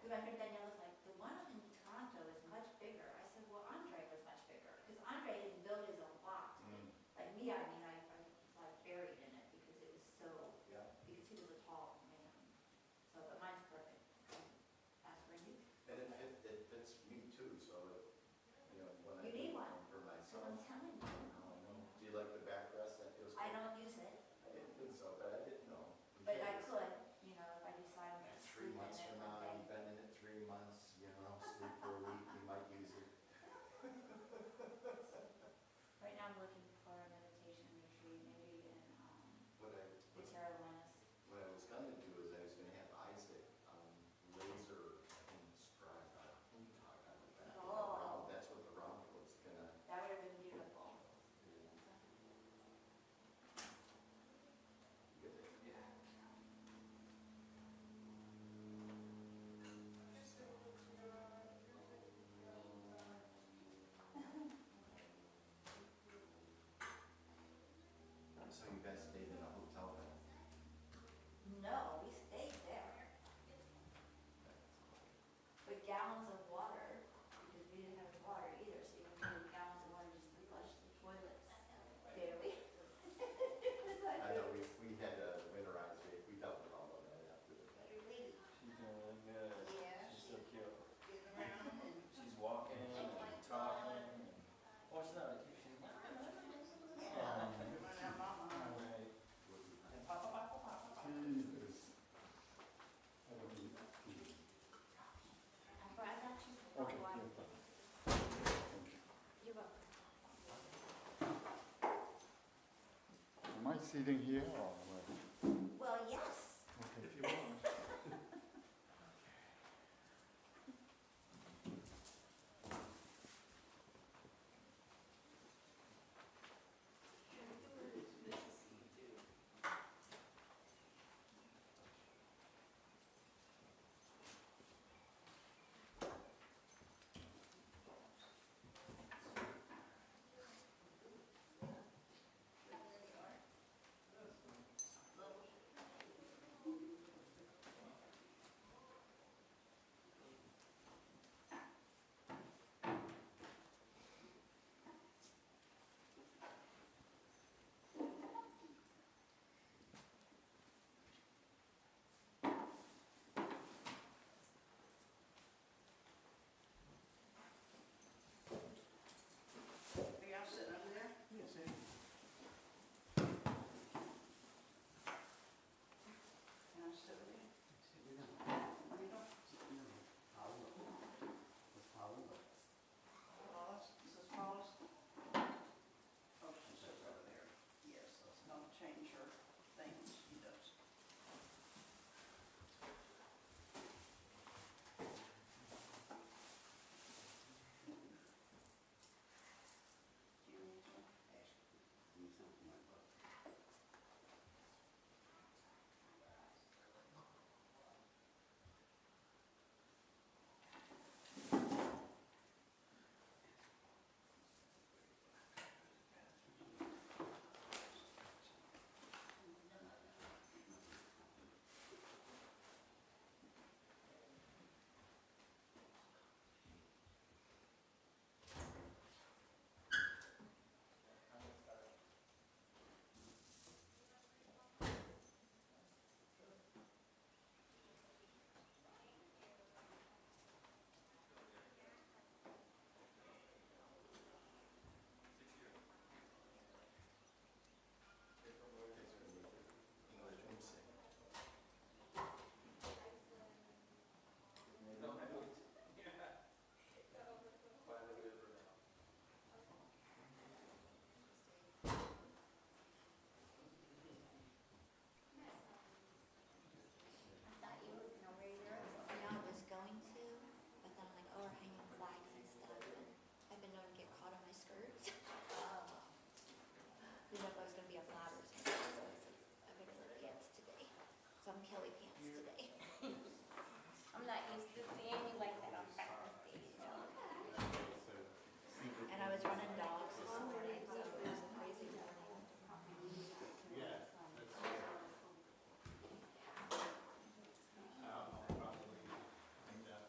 Because I heard Danielle was like, the one in Toronto is much bigger. I said, well, Andre was much bigger. Because Andre had built his own lot. Like me, I mean, I was like buried in it because it was so, because he was a tall man. So, but mine's perfect. That's for you. And it fits me too, so, you know, when You I need do one. one for So I'm myself. telling you. Do you like the backrest? That feels good. I don't use it, I didn't think so, but I didn't know. but I could, you know, if I decide I'm going to 3 sleep in months it from one now, day. you've been in it 3 months, you know, sleep for a week, you might use it. Right now I'm looking for a meditation retreat, maybe in What the Carolinas. what I was gonna do is I was gonna have Isaac laser inscribe talk on the back. Oh. That's what the round was gonna. That would have been beautiful. Get it. Yeah. So you guys stayed in a hotel then? No, we stayed there. With gallons of water, because we didn't have water either, so you need gallons of water just to flush the toilets daily. I know, we had a winterized it, we dealt with all of that after the fact. She's doing really good. Yeah, She's so cute. getting around and. She's walking and talking. And, oh, she's not like you. She's Yeah, when our mama. all right. And papa, papa, papa, papa. I got you some Okay, water. thank you. You're welcome. Am I sitting here or where? Well, yes. Okay. If you want. Are y'all sitting over there? Yes, sir. Can I sit with you? What are you doing? Paula's, this is Paula's? Oh, she sits over there. Yes, let's not change her things, she does. Do you need to ask? Need something like that. English room sing. I thought you were going to wear yours. You know, I was going to, but then I'm like, oh, we're hanging flags and stuff. And I've been known to get caught on my skirts. Didn't know if I was going to be a flat or something. So I said, I'm going to wear pants today. So I'm Kelly pants today. I'm not used to seeing you like that on breakfast days. So. And I was running dogs this morning, so it was a crazy morning. Yeah, that's probably think that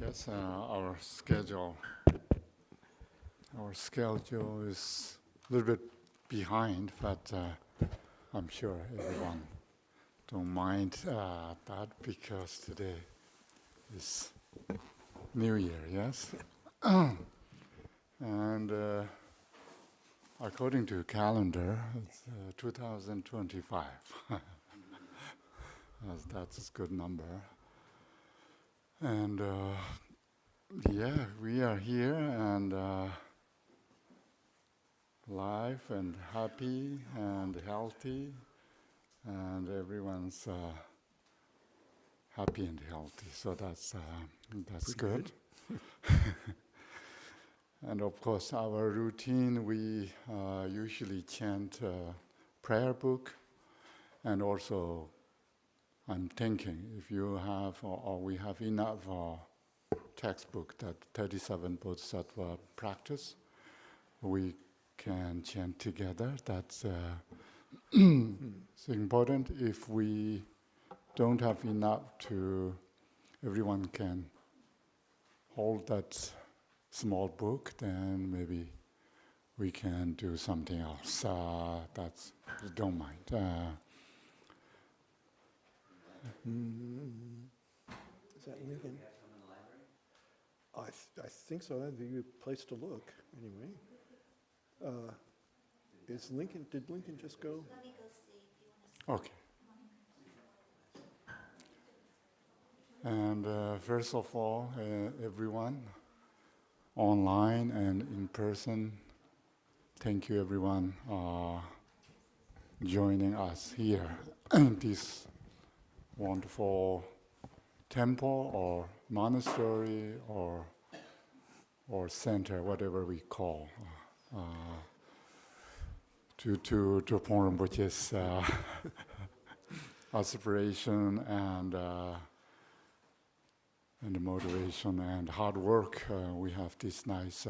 Guess our schedule is a little bit behind, but I'm sure everyone don't mind that because today is New Year, yes? And according to calendar, it's 2025. That's a good number. And yeah, we are here and live and happy and healthy, and everyone's happy and healthy. So that's good. And of course, our routine, we usually chant prayer book, and also I'm thinking if you have or we have enough textbook that 37 Bodhisattva practice, we can chant together. That's it's important. If we don't have enough to, everyone can hold that small book, then maybe we can do something else. That's, don't mind. Is that Lincoln? I think so. That'd be a good place to look, anyway. Is Lincoln, did Lincoln just go? Let me go see if you want to. Okay. And first of all, everyone, online and in person, thank you everyone joining us here in this wonderful temple or monastery or center, whatever we call, to Pong Rinpoche's aspiration and motivation and hard work. We have this nice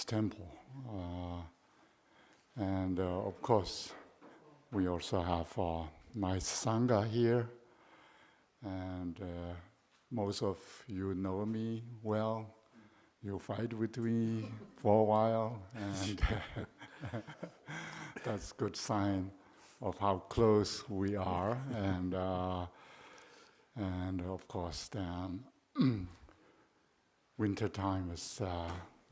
temple, and of course, we also have a nice sangha here. And most of you know me well. You fight with me for a while, and that's a good sign of how close we are. And of course, winter time is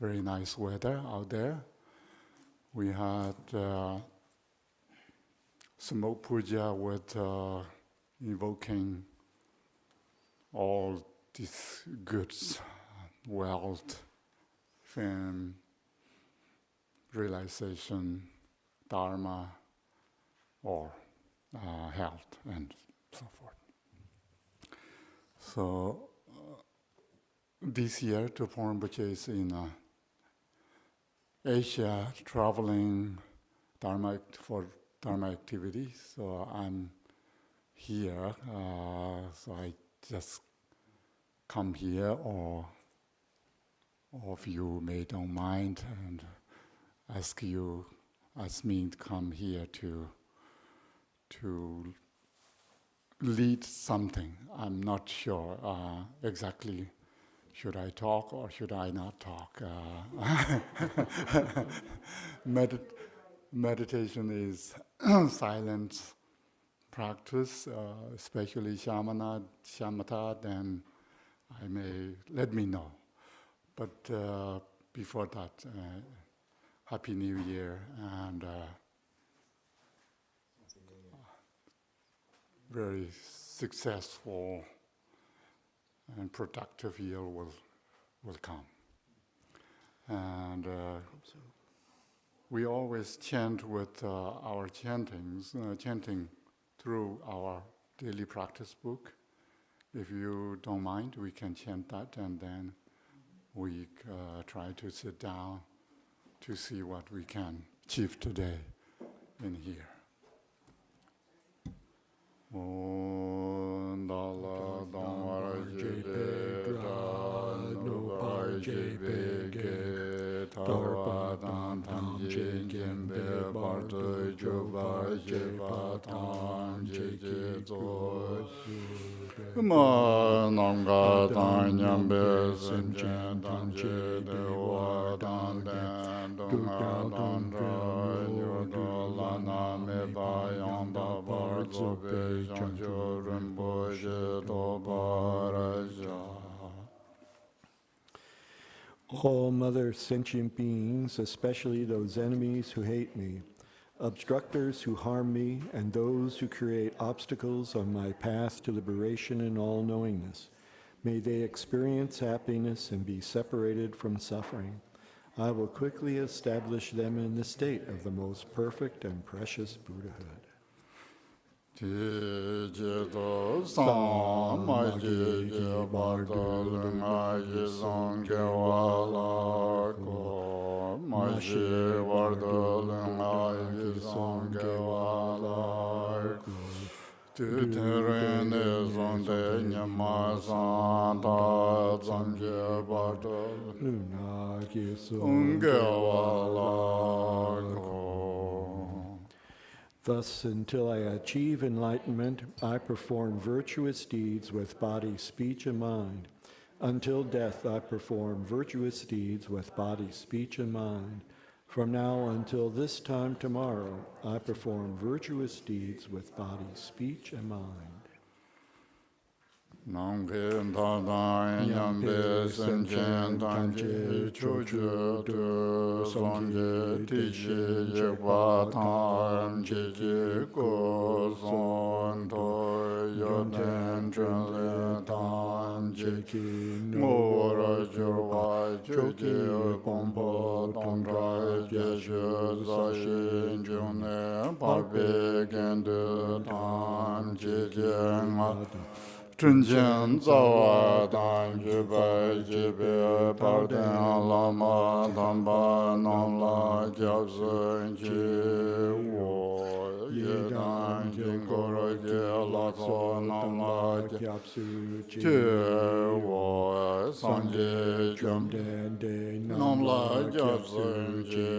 very nice weather out there. We had smoke puja with invoking all these goods, wealth, fame, realization, dharma, or health, and so forth. So this year, Pong Rinpoche is in Asia, traveling for Dharma activities. So I'm here, so I just come here, or if you may don't mind, and ask me to come here to lead something. I'm not sure exactly. Should I talk or should I not talk? Meditation is silence practice, especially Shamatha, then let me know. But before that, Happy New Year and very successful and productive year will come. And we always chant with our chanting through our daily practice book. If you don't mind, we can chant that, and then we try to sit down to see what we can achieve today in here. pa je pa tam je je zo ma nam ga tan nyam be sen chen tam je de wa dan den dong ga dan ra yu do la na me ba yang da ba zo be jang jo ren bo je do ba ra ja. All mother sentient beings, especially those enemies who hate me, obstructors who harm me, and those who create obstacles on my path to liberation and all-knowingness, may they experience happiness and be separated from suffering. I will quickly establish them in the state of the most perfect and precious Buddhahood. Ti je do sam ma je je bar do nga je song ge wa la ko ma je war do nga je song ge wa la ko tu te ren e zong de nya ma san da zong ge bar do Nga ge song ge wa la ko. Thus, until I achieve enlightenment, I perform virtuous deeds with body, speech, and mind. Until death, I perform virtuous deeds with body, speech, and mind. From now until this time tomorrow, I perform virtuous deeds with body, speech, and mind. Nam gen ta dan yam be sen chen dan je chu ju du song je ti je je pa tam je je ko son to yo den chen le tam je ki mo ra ju wa ju je pom po dong ra je ju za yin ju ne pa be gen de tam je je ma Chun chen zawa dan ju bai ji be par den la ma dan ba nam la gyab zun ji wo ye dan jin ko ro je la so nam la gyab su ji wo san ji jum nam la gyab zun ji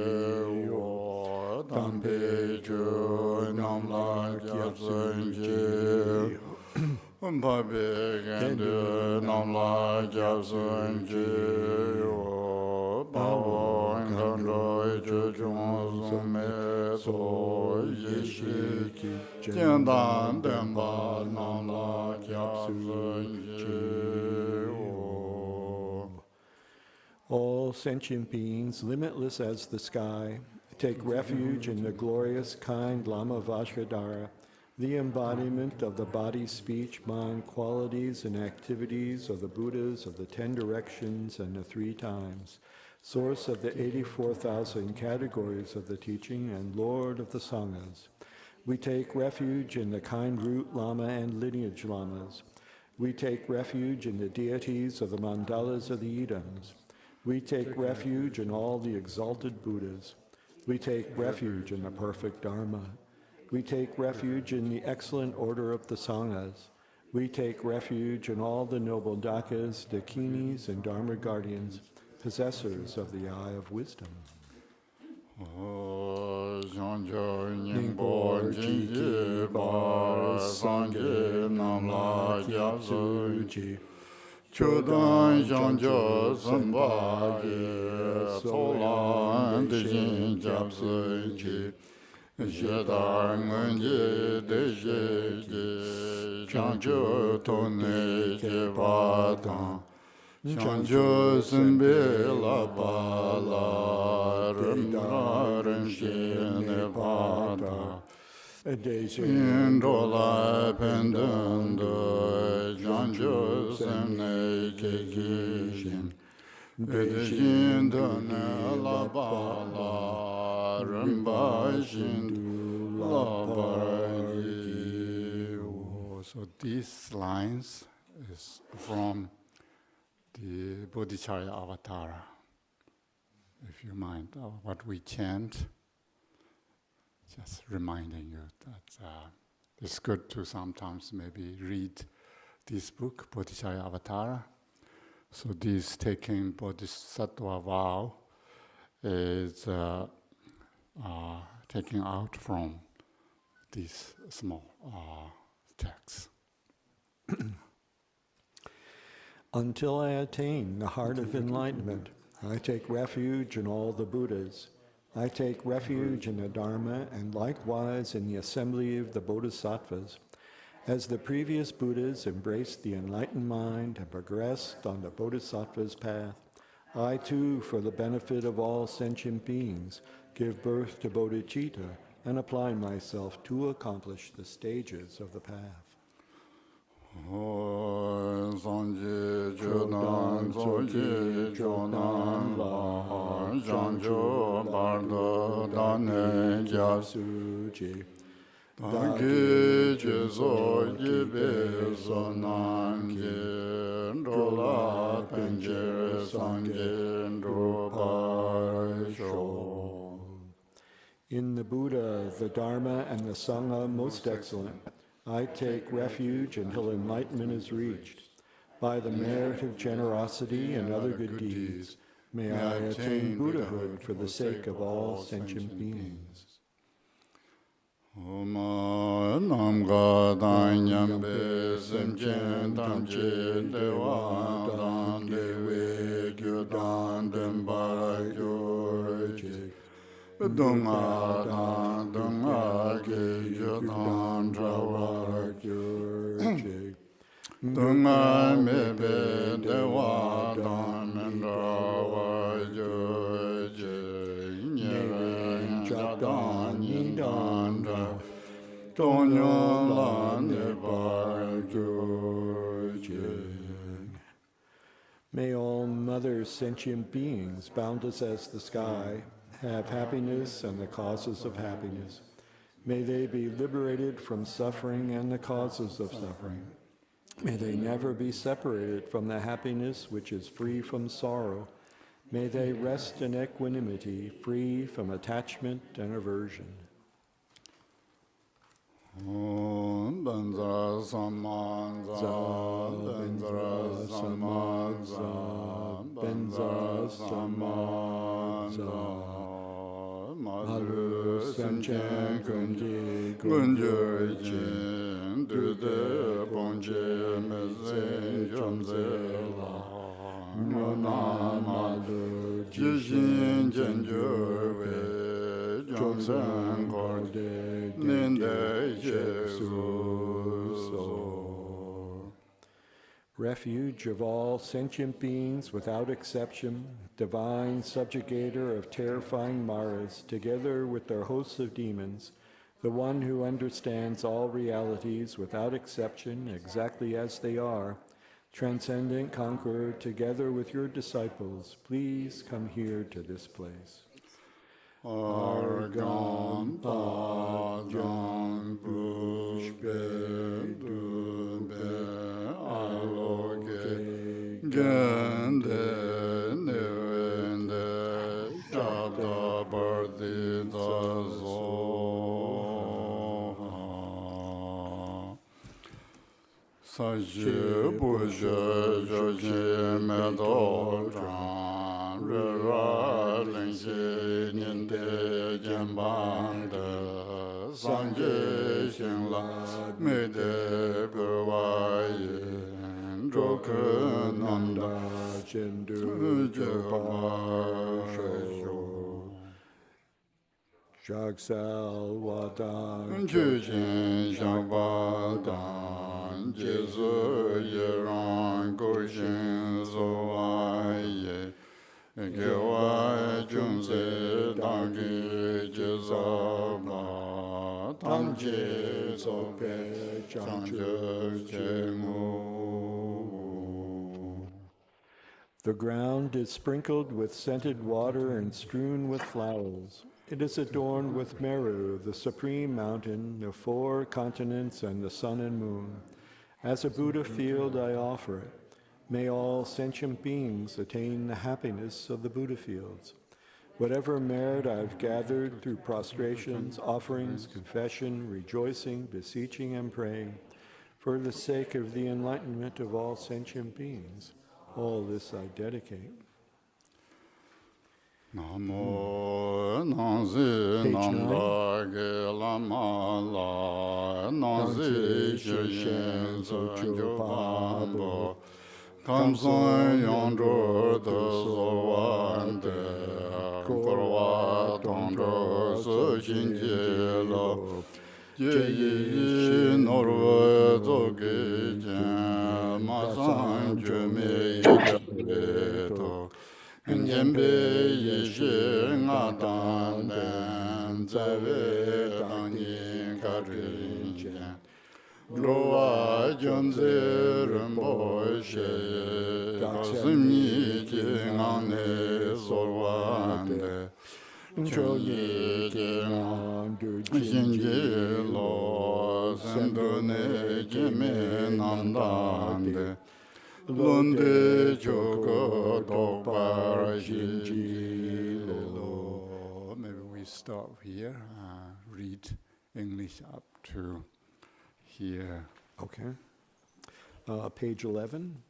wo dan pe ju nam la gyab zun ji Pa be gen du nam la gyab sun ji wo pa wo ngan roi ju jung sun me so yeshi jian dan den ba nam la gyab sun ji wo. All sentient beings, limitless as the sky, take refuge in the glorious, kind Lama Vajradhara, the embodiment of the body, speech, mind, qualities, and activities of the Buddhas of the 10 directions and the 3 times, source of the 84,000 categories of the teaching and Lord of the Sanghas. We take refuge in the kind root Lama and lineage Lamas. We take refuge in the deities of the mandalas of the Idams. We take refuge in all the exalted Buddhas. We take refuge in the perfect Dharma. We take refuge in the excellent order of the Sanghas. We take refuge in all the noble Dakas, Dakinis, and Dharma guardians, possessors of the eye of wisdom. Zhangzhou Ningbo Jinji Bar Sangye Namla Gyab Sunji Chodan Zhangzhou Samba Ye Solan Dijin Gyab Sunji Jedar Ngunji Deje Zhangzhou Tone Ke Batan Zhangzhou Sunbe La Ba La Rim Rim Shene Bata Indola Pendando Zhangzhou Sunne Ke Gishin Bedejin Done La Ba La Rim Ba Shin La Ba Yi. So these lines is from the Bodhicharya Avatara. If you mind what we chant, just reminding you that it's good to sometimes maybe read this book, Bodhicharya Avatara. So this taking Bodhisattva vow is taking out from these small texts. Until I attain the heart of enlightenment, I take refuge in all the Buddhas. I take refuge in the Dharma and likewise in the assembly of the Bodhisattvas. As the previous Buddhas embraced the enlightened mind and progressed on the Bodhisattva's path, I too, for the benefit of all sentient beings, give birth to bodhicitta and apply myself to accomplish the stages of the path. Sanje Chodan Soji Chodan La Janjo Bardo Dane Jasuji Dagi Jeso Jibe Sonange Rola Penje Sanje Drupa. In the Buddha, the Dharma, and the Sangha most excellent, I take refuge until enlightenment is reached. By the merit of generosity and other good deeds, may I attain Buddhahood for the sake of all sentient beings. Nam ga dan nyambe semchen tamche dewa dan dewe gyu dan dembar gyorje dunga ge gyu dan drawar gyorje dunga mebe dewa dan drawar gyorje nyeren jadan nindan May all mother sentient beings, boundless as the sky, have happiness and the causes of happiness. May they be liberated from suffering and the causes of suffering. May they never be separated from the happiness which is free from sorrow. May they rest in equanimity, free from attachment and aversion. Benzara Samanza, Benzara Samanza, Benzara Samanza, Madru Semchen Kunji Kunjurjin, Dude Ponje Mezen Jomzela, Nona Madru Jishin Jenjurwe, Jomsen Gorde, Refuge of all sentient beings without exception, divine subjugator of terrifying Maras, together with their hosts of demons, the one who understands all realities without exception exactly as they are, transcendent conqueror, together with your disciples, please come here to this place. Argan Pajan Pushpe Dube Aloge Gende Nevende Shabda Bardita Zoha Saji Buje Joji Medodran Rera Lingxi Ninde Jambande Sanje Xingla Mede Berwayin Joke Nanda Chendu Jeba Shesho Jagsal Wadan Jujin Shangbadan Jesu Yeran Goshin Zoaye Gewa Junze Dangi Jezaba Tamje Sope Changje Chemu. The ground is sprinkled with scented water and strewn with flowers. It is adorned with Meru, the supreme mountain, the 4 continents, and the sun and moon. As a Buddha field, I offer it. May all sentient beings attain the happiness of the Buddha fields. Whatever merit I've gathered through prostrations, offerings, confession, rejoicing, beseeching, and praying, for the sake of the enlightenment of all sentient beings, all this I dedicate. Namo Nanzi Page Namla Ge Lama La Nanzi Shiryen Sanjo Pambo Kamson Yondro De Sowan De Korwa Tondro So Shinje La Jeyi Norwe Zoge Jen Masan Jume Yeche To Njembe Yeshi Ngatan Den Zawe Danyin Karin Jen Loa Jomze Rinpo She Kasimni Jingane Sorwande Chonyi Jingan Shinji Lo Sendone Jime Nandande Lunde Chogo Dokbar Shinji Lo. Maybe we stop here, read English up to here. Okay. Page 11.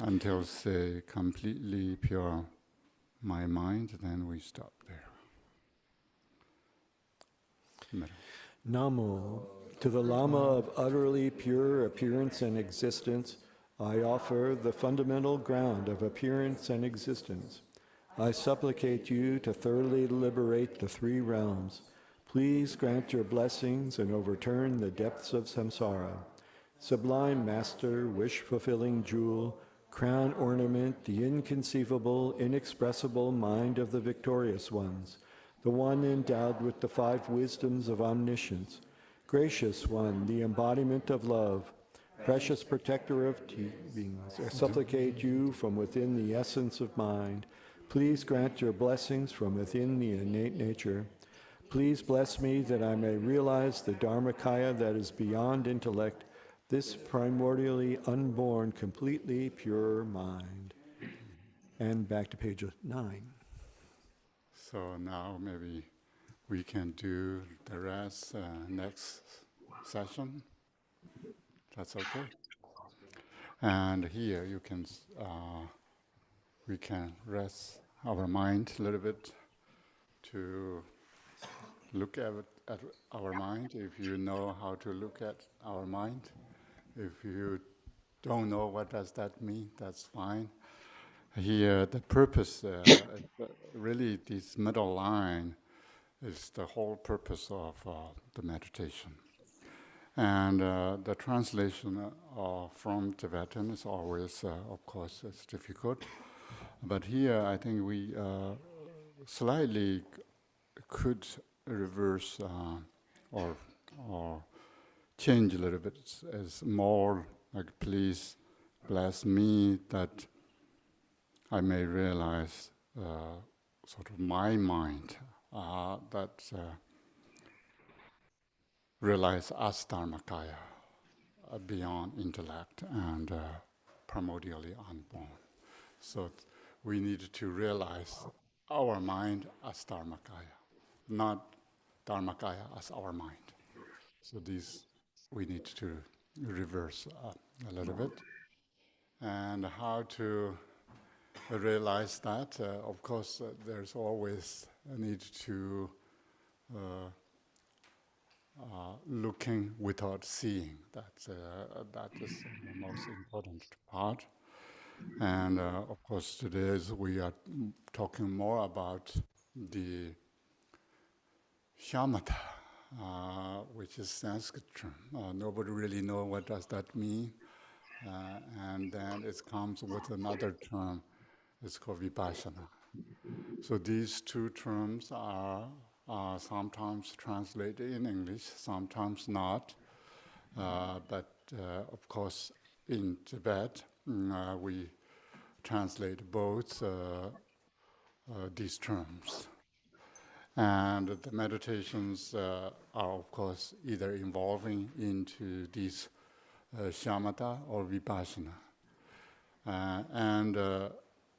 Until say completely pure my mind, then we stop there. Namo. To the Lama of utterly pure appearance and existence, I offer the fundamental ground of appearance and existence. I supplicate you to thoroughly liberate the three realms. Please grant your blessings and overturn the depths of samsara. Sublime Master, wish-fulfilling jewel, crown ornament, the inconceivable, inexpressible mind of the victorious ones, the one endowed with the five wisdoms of omniscience, gracious one, the embodiment of love, precious protector of beings, I supplicate you from within the essence of mind. Please grant your blessings from within the innate nature. Please bless me that I may realize the Dharmakaya that is beyond intellect, this primordially unborn, completely pure mind. And back to page 9. So now maybe we can do the rest next session. That's okay. And here you can, we can rest our mind a little bit to look at our mind. If you know how to look at our mind, if you don't know what does that mean, that's fine. Here, the purpose, really, this middle line is the whole purpose of the meditation. And the translation from Tibetan is always, of course, it's difficult. But here, I think we slightly could reverse or change a little bit. It's more like, please bless me that I may realize sort of my mind that realize as Dharmakaya beyond intellect and primordially unborn. So we need to realize our mind as Dharmakaya, not Dharmakaya as our mind. So these we need to reverse a little bit. And how to realize that, of course, there's always a need to looking without seeing. That is the most important part. And of course, today we are talking more about the Shamatha, which is Sanskrit term. Nobody really knows what does that mean. And then it comes with another term. It's called Vipassana. So these two terms are sometimes translated in English, sometimes not. But of course, in Tibet, we translate both these terms. And the meditations are, of course, either involving into these shamatha or vipassana. And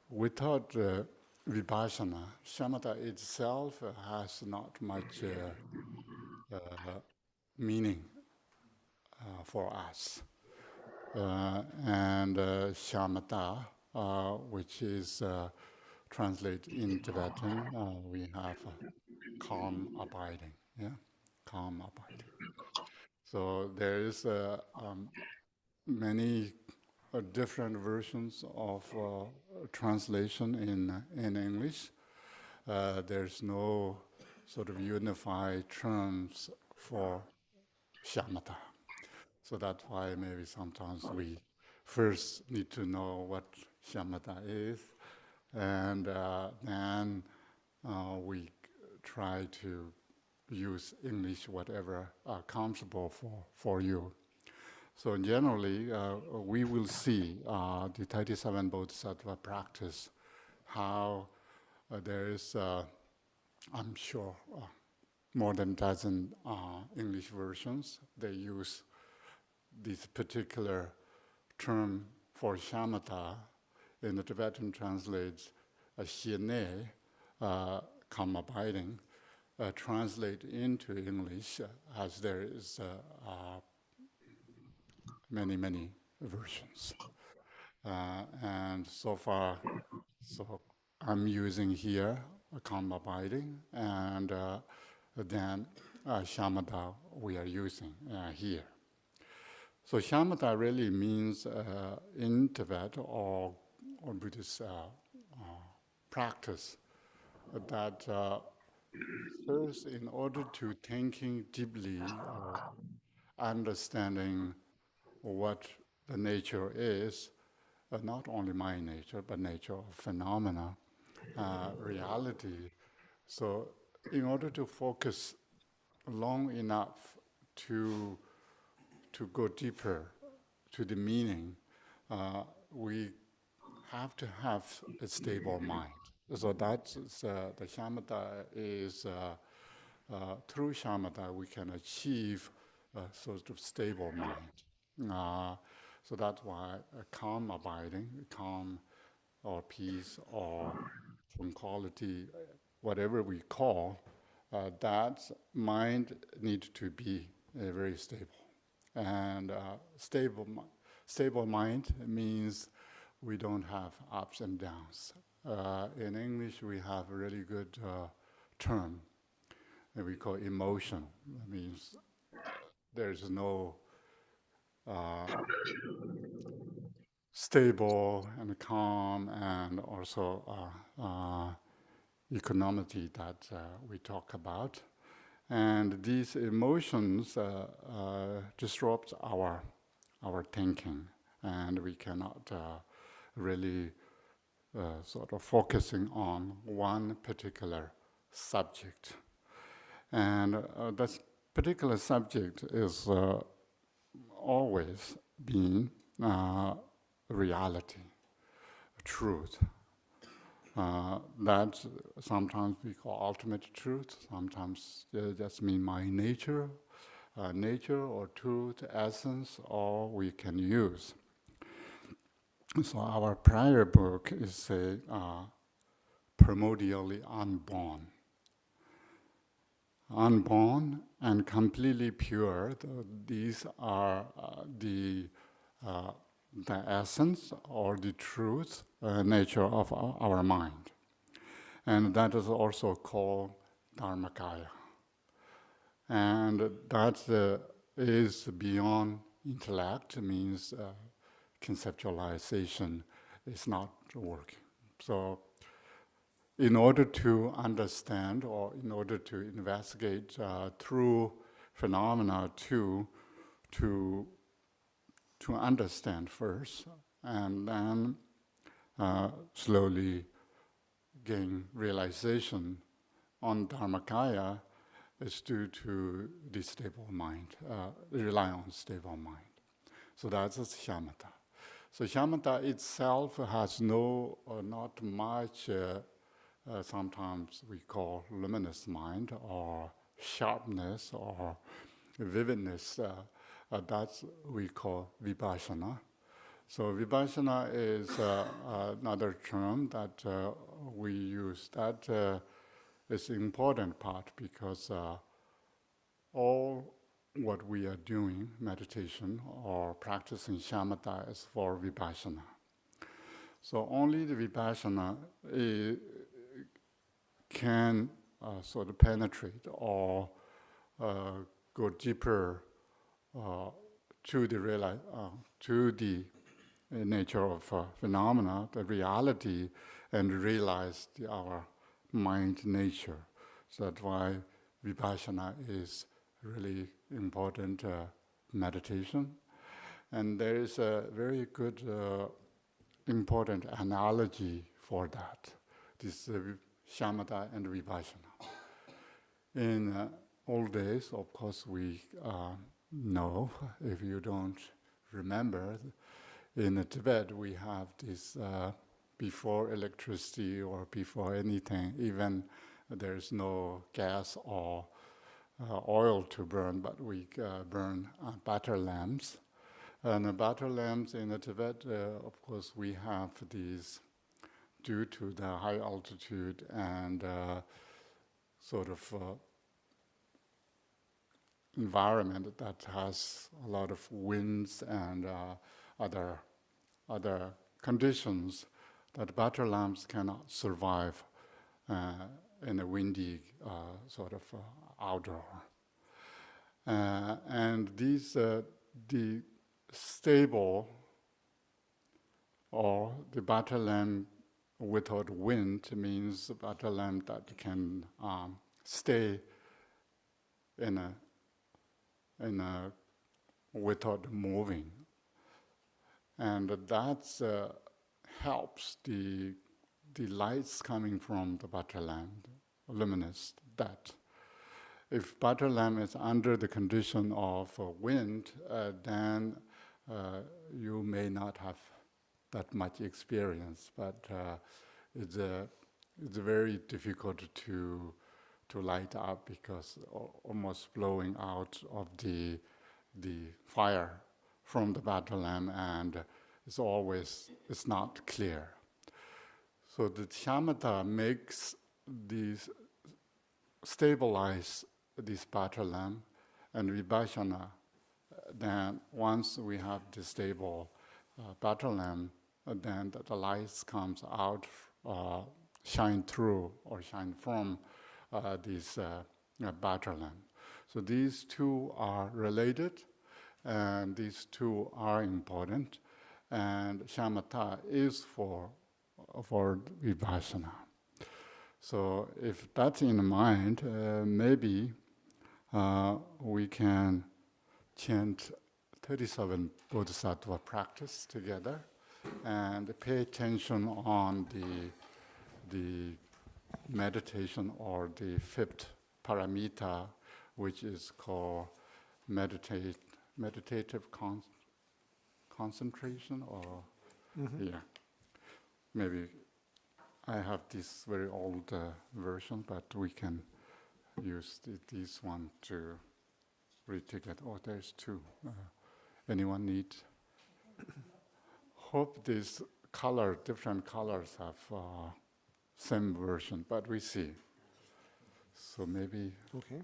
without vipassana, shamatha itself has not much meaning for us. And shamatha, which is translate in Tibetan, we have calm abiding. Yeah, calm abiding. So there is many different versions of translation in English. There's no sort of unified terms for shamatha. So that's why maybe sometimes we first need to know what shamatha is, and then we try to use English, whatever comfortable for you. So generally, we will see the 37 Bodhisattva practice, how there is, I'm sure, more than a dozen English versions. They use this particular term for shamatha. In the Tibetan translates as xiene, calm abiding, translate into English as there is many versions. And so far, so I'm using here calm abiding, and then shamatha we are using here. So shamatha really means in Tibet or Buddhist practice that first, in order to thinking deeply or understanding what the nature is, not only my nature, but nature of phenomena, reality. So in order to focus long enough to go deeper to the meaning, we have to have a stable mind. So that's the shamatha is, through shamatha we can achieve a sort of stable mind. So that's why calm abiding, calm or peace or tranquility, whatever we call, that mind needs to be very stable. And stable mind means we don't have ups and downs. In English, we have a really good term that we call emotion. That means there's no stable and calm and also equanimity that we talk about. And these emotions disrupt our thinking, and we cannot really sort of focusing on one particular subject. And that particular subject is always been reality, truth. That sometimes we call ultimate truth, sometimes just mean my nature, nature or truth, essence, or we can use. So our prior book is primordially unborn. Unborn and completely pure, these are the essence or the truth nature of our mind. And that is also called Dharmakaya. And that is beyond intellect, means conceptualization is not working. So in order to understand or in order to investigate through phenomena to understand first, and then slowly gain realization on Dharmakaya is due to the stable mind, rely on stable mind. So that's shamatha. So shamatha itself has not much, sometimes we call luminous mind or sharpness or vividness. That's we call vipassana. So vipassana is another term that we use. That is an important part because all what we are doing, meditation or practicing shamatha, is for vipassana. So only the Vipassana can sort of penetrate or go deeper to the nature of phenomena, the reality, and realize our mind nature. So that's why Vipassana is really important meditation. And there is a very good, important analogy for that. This Shamatha and Vipassana. In old days, of course, we know, if you don't remember, in Tibet we have this, before electricity or before anything, even there's no gas or oil to burn, but we burn butter lamps. And the butter lamps in Tibet, of course, we have these, due to the high altitude and sort of environment that has a lot of winds and other conditions, that butter lamps cannot survive in a windy sort of outdoor. And these, the stable or the butter lamp without wind means a butter lamp that can stay in a without moving, and that helps the lights coming from the butter lamp, luminous. That if butter lamp is under the condition of wind, then you may not have that much experience, but it's very difficult to light up because almost blowing out of the fire from the butter lamp, and it's not clear. So the shamatha makes these stabilize this butter lamp, and vipassana. Then once we have the stable butter lamp, then the lights comes out, shine through or shine from this butter lamp. So these two are related, and these two are important. And shamatha is for vipassana. So if that's in mind, maybe we can chant 37 Bodhisattva practice together and pay attention on the meditation or the fifth paramita, which is called meditative concentration, or yeah, maybe I have this very old version, but we can use this one to read together. Oh, there's two. Anyone need? Hope these different colors have same version, but we see. So maybe. Okay.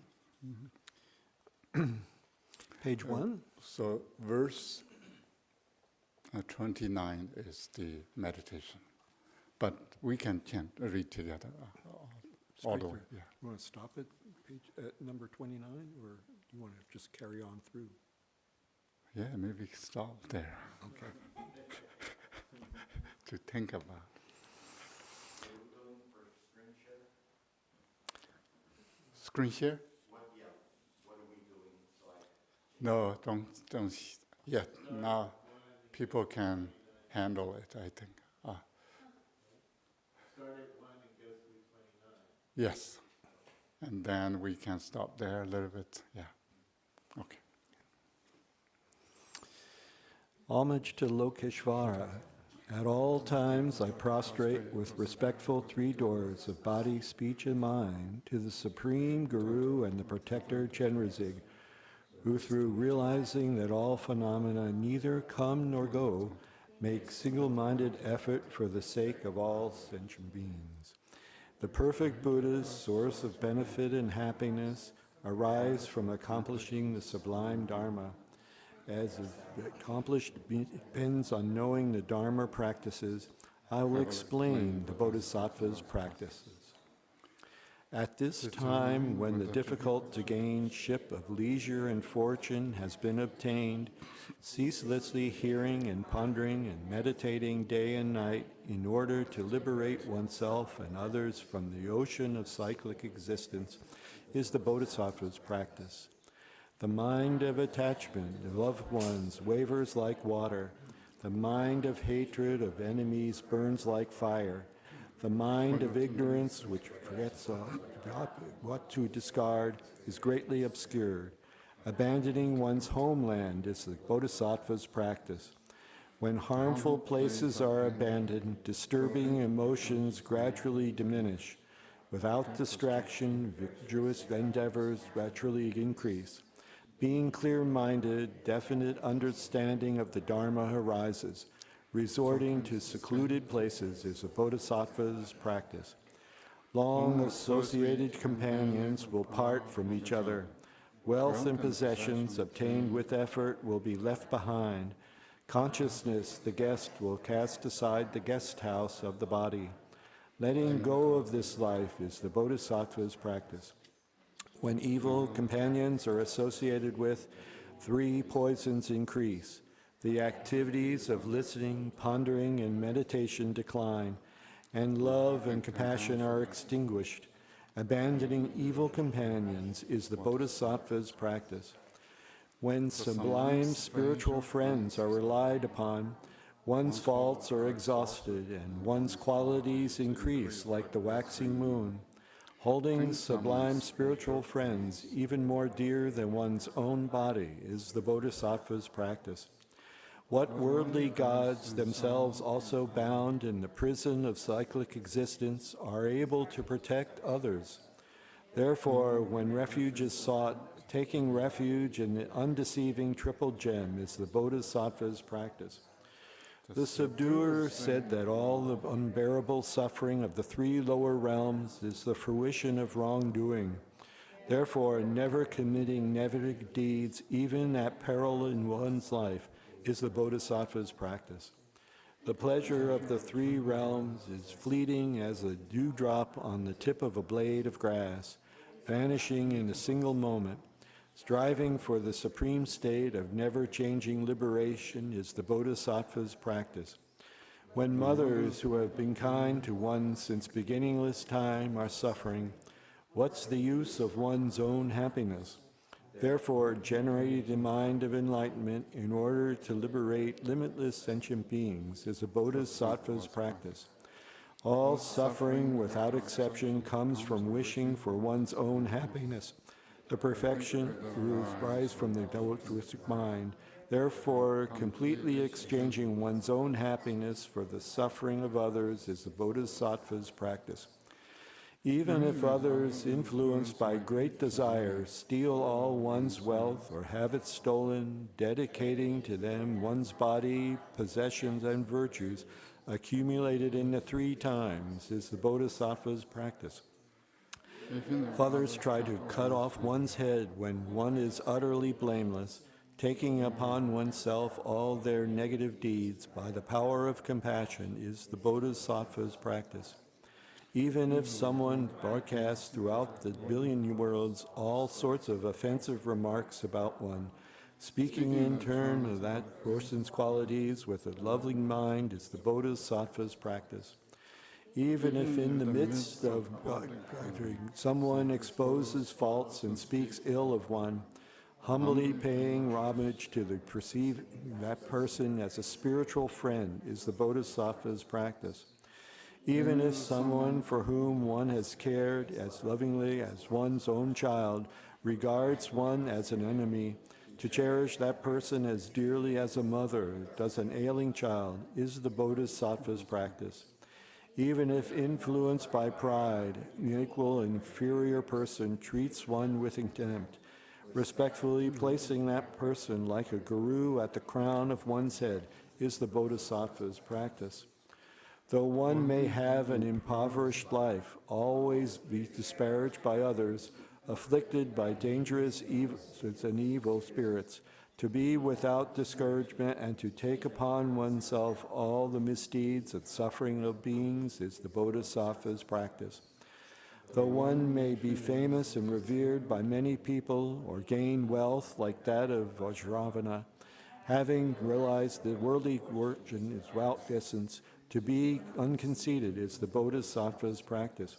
Page 1. So verse 29 is the meditation, but we can read together all the way. Yeah. You want to stop at number 29, or do you want to just carry on through? Yeah, maybe stop there. Okay. To think about. Are we going for screen share? Screen share? What are we doing? So No, don't yet. Now people can handle it, I think. Start at 1 and go through 29. Yes. And then we can stop there a little bit. Yeah. Okay. Homage to Lokeshvara. At all times I prostrate with respectful three doors of body, speech, and mind to the Supreme Guru and the Protector Chenrezig, who through realizing that all phenomena neither come nor go, make single-minded effort for the sake of all sentient beings. The perfect Buddha's source of benefit and happiness arise from accomplishing the sublime Dharma. As is accomplished depends on knowing the Dharma practices, I will explain the Bodhisattva's practices. At this time, when the difficult-to-gain ship of leisure and fortune has been obtained, ceaselessly hearing and pondering and meditating day and night in order to liberate oneself and others from the ocean of cyclic existence is the Bodhisattva's practice. The mind of attachment of loved ones wavers like water. The mind of hatred of enemies burns like fire. The mind of ignorance, which forgets what to discard, is greatly obscured. Abandoning one's homeland is the Bodhisattva's practice. When harmful places are abandoned, disturbing emotions gradually diminish. Without distraction, virtuous endeavors gradually increase. Being clear-minded, definite understanding of the Dharma arises. Resorting to secluded places is a Bodhisattva's practice. Long associated companions will part from each other. Wealth and possessions obtained with effort will be left behind. Consciousness, the guest, will cast aside the guest house of the body. Letting go of this life is the Bodhisattva's practice. When evil companions are associated with, 3 poisons increase. The activities of listening, pondering, and meditation decline, and love and compassion are extinguished. Abandoning evil companions is the Bodhisattva's practice. When sublime spiritual friends are relied upon, one's faults are exhausted and one's qualities increase like the waxing moon. Holding sublime spiritual friends even more dear than one's own body is the Bodhisattva's practice. What worldly gods, themselves also bound in the prison of cyclic existence, are able to protect others? Therefore, when refuge is sought, taking refuge in the undeceiving triple gem is the Bodhisattva's practice. The subduer said that all the unbearable suffering of the 3 lower realms is the fruition of wrongdoing. Therefore, never committing negative deeds, even at peril in one's life, is the Bodhisattva's practice. The pleasure of the 3 realms is fleeting as a dewdrop on the tip of a blade of grass, vanishing in a single moment. Striving for the supreme state of never-changing liberation is the Bodhisattva's practice. When mothers who have been kind to one since beginningless time are suffering, what's the use of one's own happiness? Therefore, generate a mind of enlightenment in order to liberate limitless sentient beings is a Bodhisattva's practice. All suffering, without exception, comes from wishing for one's own happiness. The perfection will rise from the altruistic mind. Therefore, completely exchanging one's own happiness for the suffering of others is the Bodhisattva's practice. Even if others, influenced by great desire, steal all one's wealth or have it stolen, dedicating to them one's body, possessions, and virtues accumulated in the 3 times is the Bodhisattva's practice. Others try to cut off one's head when one is utterly blameless, taking upon oneself all their negative deeds by the power of compassion is the Bodhisattva's practice. Even if someone broadcasts throughout the billion worlds all sorts of offensive remarks about one, speaking in turn of that person's qualities with a loving mind is the Bodhisattva's practice. Even if in the midst of someone exposes faults and speaks ill of one, humbly paying homage to the perceive that person as a spiritual friend is the Bodhisattva's practice. Even if someone for whom one has cared as lovingly as one's own child regards one as an enemy, to cherish that person as dearly as a mother does an ailing child is the Bodhisattva's practice. Even if influenced by pride, an equal and inferior person treats one with contempt, respectfully placing that person like a guru at the crown of one's head is the Bodhisattva's practice. Though one may have an impoverished life, always be disparaged by others, afflicted by dangerous evils and evil spirits, to be without discouragement and to take upon oneself all the misdeeds and suffering of beings is the Bodhisattva's practice. Though one may be famous and revered by many people or gain wealth like that of Vajravana, having realized the worldly fortune is without essence, to be unconceited is the Bodhisattva's practice.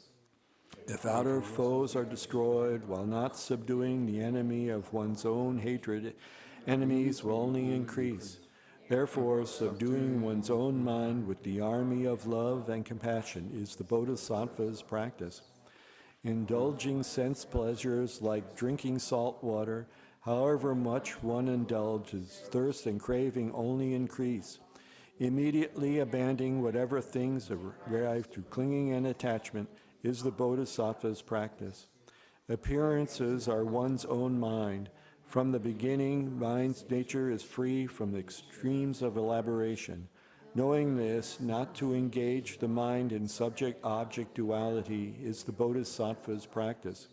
If outer foes are destroyed while not subduing the enemy of one's own hatred, enemies will only increase. Therefore, subduing one's own mind with the army of love and compassion is the Bodhisattva's practice. Indulging sense pleasures like drinking salt water, however much one indulges, thirst and craving only increase. Immediately abandoning whatever things arrive to clinging and attachment is the Bodhisattva's practice. Appearances are one's own mind. From the beginning, mind's nature is free from the extremes of elaboration. Knowing this, not to engage the mind in subject-object duality is the Bodhisattva's practice.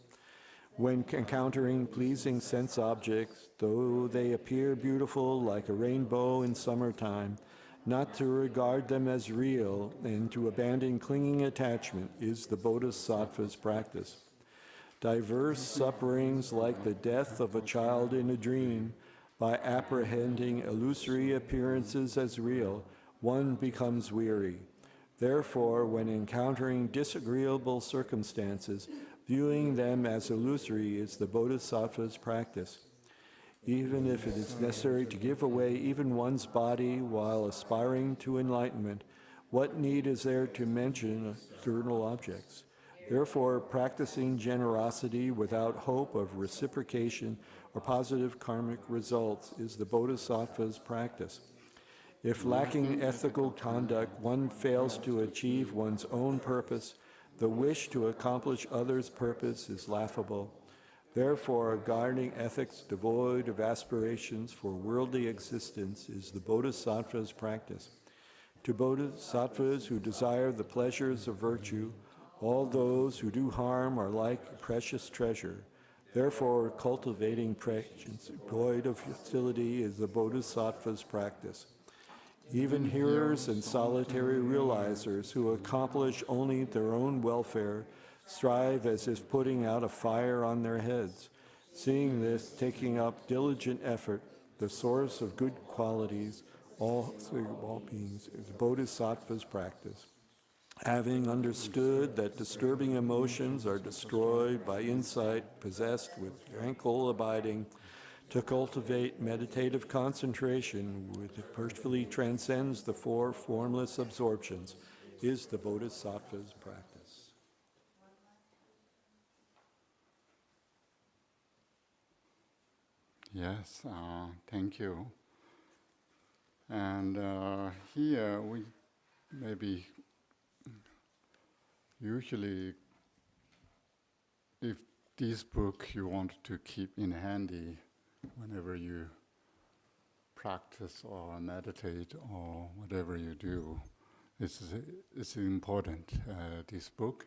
When encountering pleasing sense objects, though they appear beautiful like a rainbow in summertime, not to regard them as real and to abandon clinging attachment is the Bodhisattva's practice. Diverse sufferings like the death of a child in a dream, by apprehending illusory appearances as real, one becomes weary. Therefore, when encountering disagreeable circumstances, viewing them as illusory is the Bodhisattva's practice. Even if it is necessary to give away even one's body while aspiring to enlightenment, what need is there to mention external objects? Therefore, practicing generosity without hope of reciprocation or positive karmic results is the Bodhisattva's practice. If lacking ethical conduct, one fails to achieve one's own purpose, the wish to accomplish others' purpose is laughable. Therefore, guarding ethics devoid of aspirations for worldly existence is the Bodhisattva's practice. To Bodhisattvas who desire the pleasures of virtue, all those who do harm are like a precious treasure. Therefore, cultivating patience devoid of hostility is the Bodhisattva's practice. Even hearers and solitary realizers who accomplish only their own welfare strive as if putting out a fire on their heads. Seeing this, taking up diligent effort, the source of good qualities, all beings, is Bodhisattva's practice. Having understood that disturbing emotions are destroyed by insight possessed with tranquil abiding, to cultivate meditative concentration which perfectly transcends the four formless absorptions is the Bodhisattva's practice. Yes, thank you. And here we maybe usually, if this book you want to keep in handy whenever you practice or meditate or whatever you do, it's important, this book.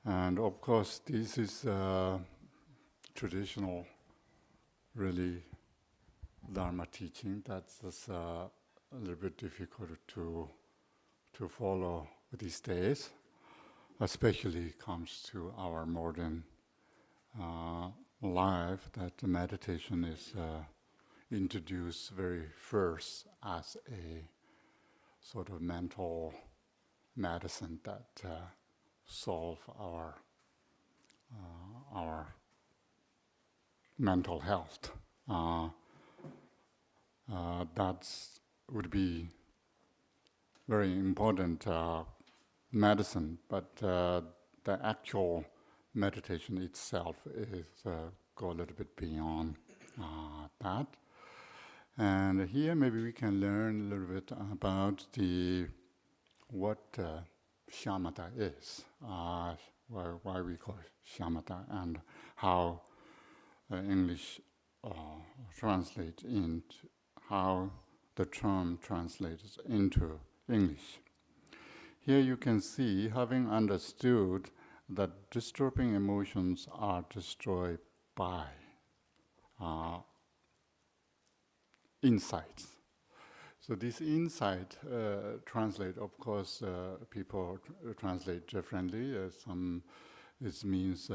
And of course, this is traditional, really, Dharma teaching. That's just, a little bit difficult to follow these days, especially comes to our modern life, that the meditation is introduced very first as a sort of mental medicine that solve our mental health. That would be very important medicine, but the actual meditation itself is go a little bit beyond that. And here maybe we can learn a little bit about what shamatha is, why we call it shamatha, and how English translates into how the term translates into English. Here you can see, having understood that disturbing emotions are destroyed by insights. So this insight translate, of course, people translate differently. It means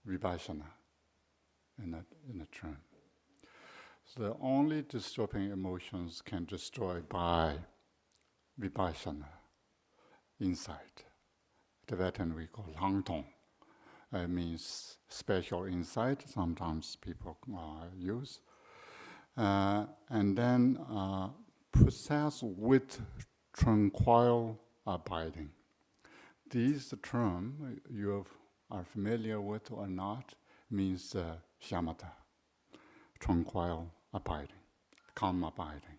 vipassana in a term. So the only disturbing emotions can destroy by vipassana, insight. Tibetan we call langtong. It means special insight. Sometimes people use. And then possess with tranquil abiding. This term you are familiar with or not means shamatha, tranquil abiding, calm abiding.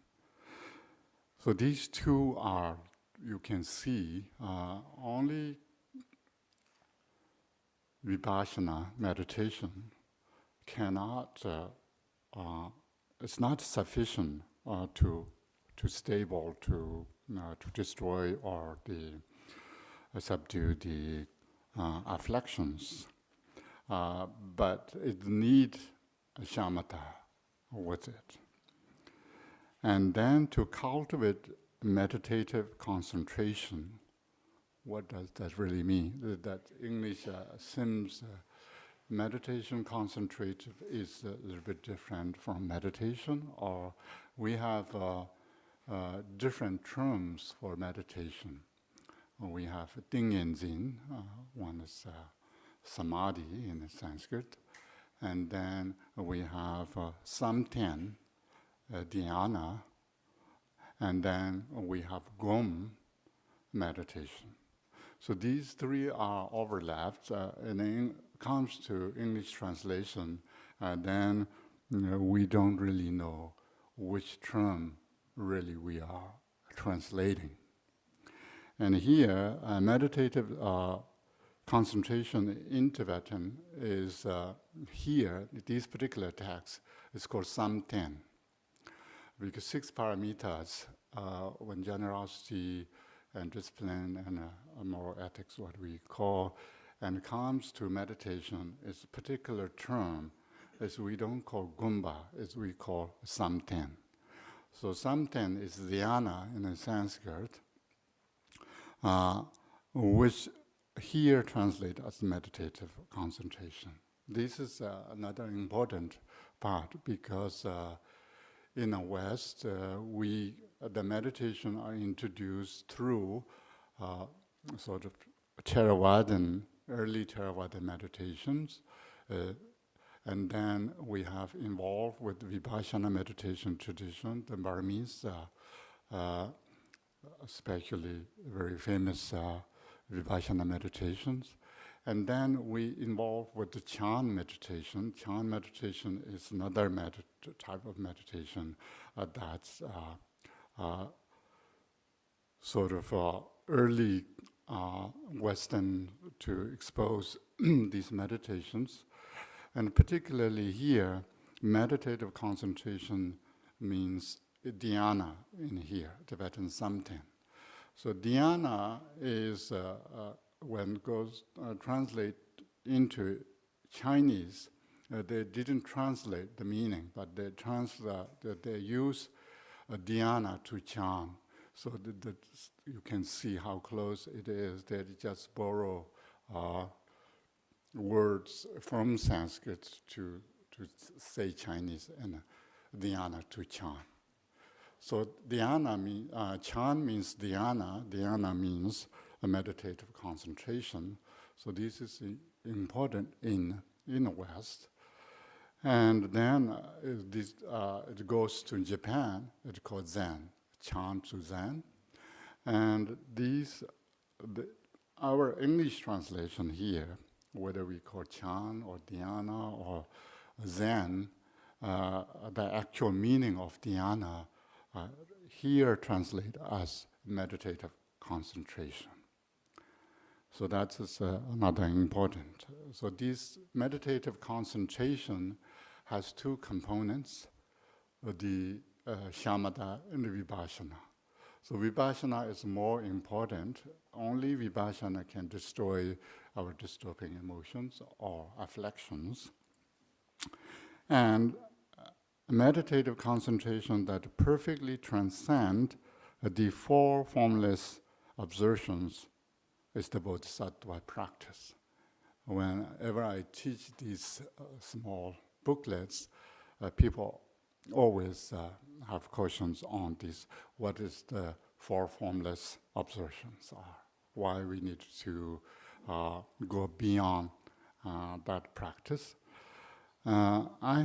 So these two are, you can see, only vipassana meditation cannot, it's not sufficient to stable, to destroy or subdue the afflictions. But it needs a shamatha with it. And then to cultivate meditative concentration. What does that really mean? That English seems meditation concentrative is a little bit different from meditation, or we have different terms for meditation. We have Dingyenzin, one is samadhi in Sanskrit, and then we have Samten, dhyana, and then we have Gom, meditation. So these three are overlapped, and then it comes to English translation, then we don't really know which term really we are translating. And here, meditative concentration in Tibetan is here, this particular text is called Samten, because 6 paramitas, when generosity and discipline and moral ethics, what we call, and comes to meditation, is a particular term, as we don't call gumba, as we call samten. So samten is dhyana in the Sanskrit, which here translated as meditative concentration. This is another important part because in the West, the meditation are introduced through sort of early Theravada meditations, and then we have involved with the Vipassana meditation tradition, the Burmese, especially very famous Vipassana meditations. And then we involve with the Chan meditation. Chan meditation is another type of meditation that's sort of early Western to expose these meditations. And particularly here, meditative concentration means dhyana in here, Tibetan Samten. So dhyana is, when it goes translate into Chinese, they didn't translate the meaning, but they use dhyana to Chan. So that you can see how close it is. They just borrow words from Sanskrit to say Chinese, and dhyana to Chan. So dhyana Chan means dhyana. Dhyana means a meditative concentration. So this is important in the West. And then it goes to Japan. It's called Zen, Chan to Zen. And our English translation here, whether we call Chan or dhyana or Zen, the actual meaning of dhyana here translate as meditative concentration. So that's another important. So this meditative concentration has two components, the shamatha and the vipassana. So vipassana is more important. Only vipassana can destroy our disturbing emotions or afflictions. And meditative concentration that perfectly transcend the four formless observations is the bodhisattva practice. Whenever I teach these small booklets, people always have questions on this. What is the four formless observations are? Why we need to go beyond that practice. I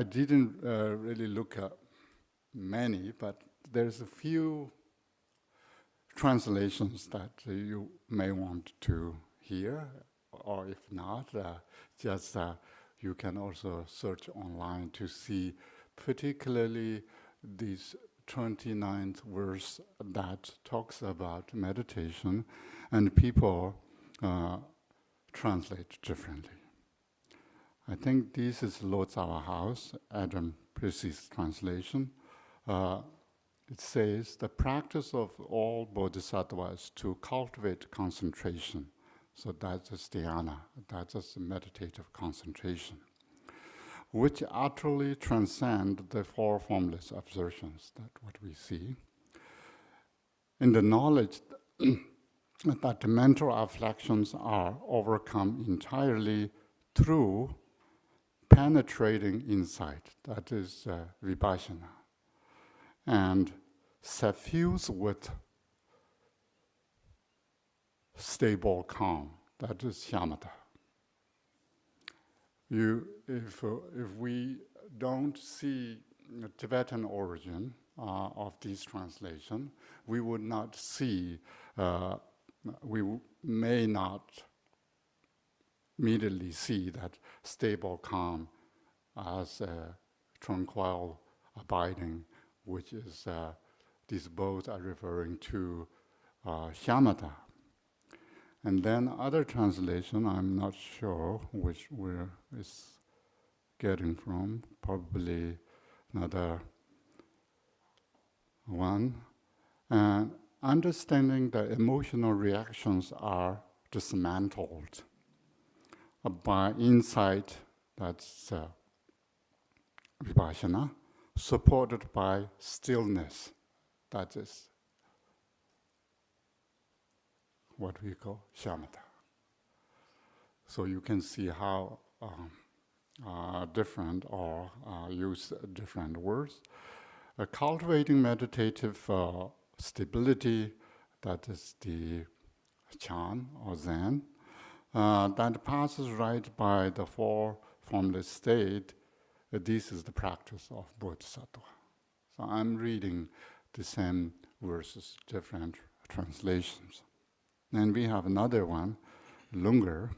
didn't really look at many, but there's a few translations that you may want to hear, or if not, just you can also search online to see particularly this 29th verse that talks about meditation, and people translate differently. I think this is Lord Our House, Adam Priss's translation. It says, the practice of all bodhisattvas to cultivate concentration. So that's a dhyana, that's a meditative concentration, which utterly transcend the four formless observations, that's what we see. In the knowledge that the mental afflictions are overcome entirely through penetrating insight, that is vipassana, and suffused with stable calm, that is shamatha. If we don't see the Tibetan origin of this translation, we would not see, may not immediately see that stable calm as tranquil abiding, which is these both are referring to shamatha. And then other translation, I'm not sure which where is getting from, probably another one. And understanding the emotional reactions are dismantled by insight, that's vipassana, supported by stillness, that is what we call shamatha. So you can see how different or use different words. Cultivating meditative stability, that is the chan or zen, that passes right by the four formless state. This is the practice of bodhisattva. So I'm reading the same verses, different translations. And we have another one, longer.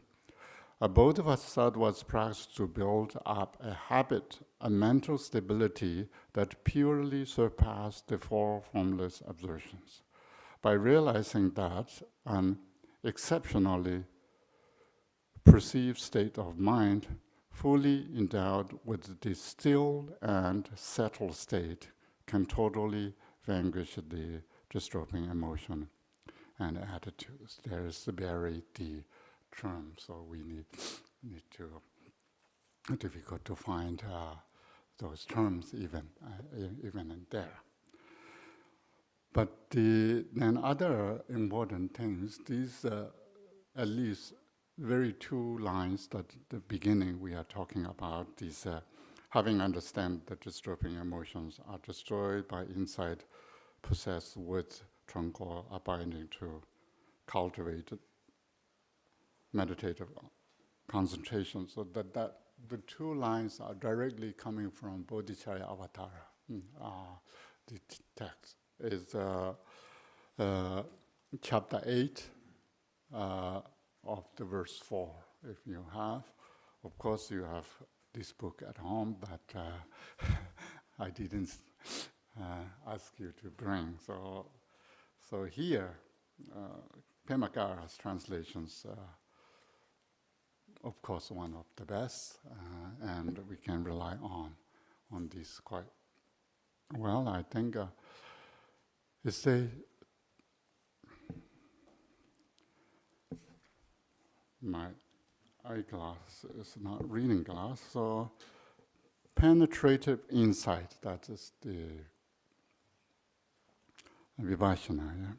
A bodhisattva's practice to build up a habit, a mental stability that purely surpasses the four formless observations. By realizing that an exceptionally perceived state of mind, fully endowed with the still and settled state, can totally vanquish the disturbing emotion and attitudes. There is buried the term, so we need to, difficult to find those terms even in there. But then other important things, these at least very two lines that at the beginning we are talking about, these having understand that disturbing emotions are destroyed by insight possessed with tranquil abiding to cultivate meditative concentration. So that the two lines are directly coming from Bodhicharya Avatara. The text is chapter 8 of the verse 4, if you have. Of course, you have this book at home, but I didn't ask you to bring. So here, Pemagara's translations, of course, one of the best, and we can rely on this quite well. I think You say, my eyeglass is not reading glass, so penetrative insight, that is the Vipassana, yeah?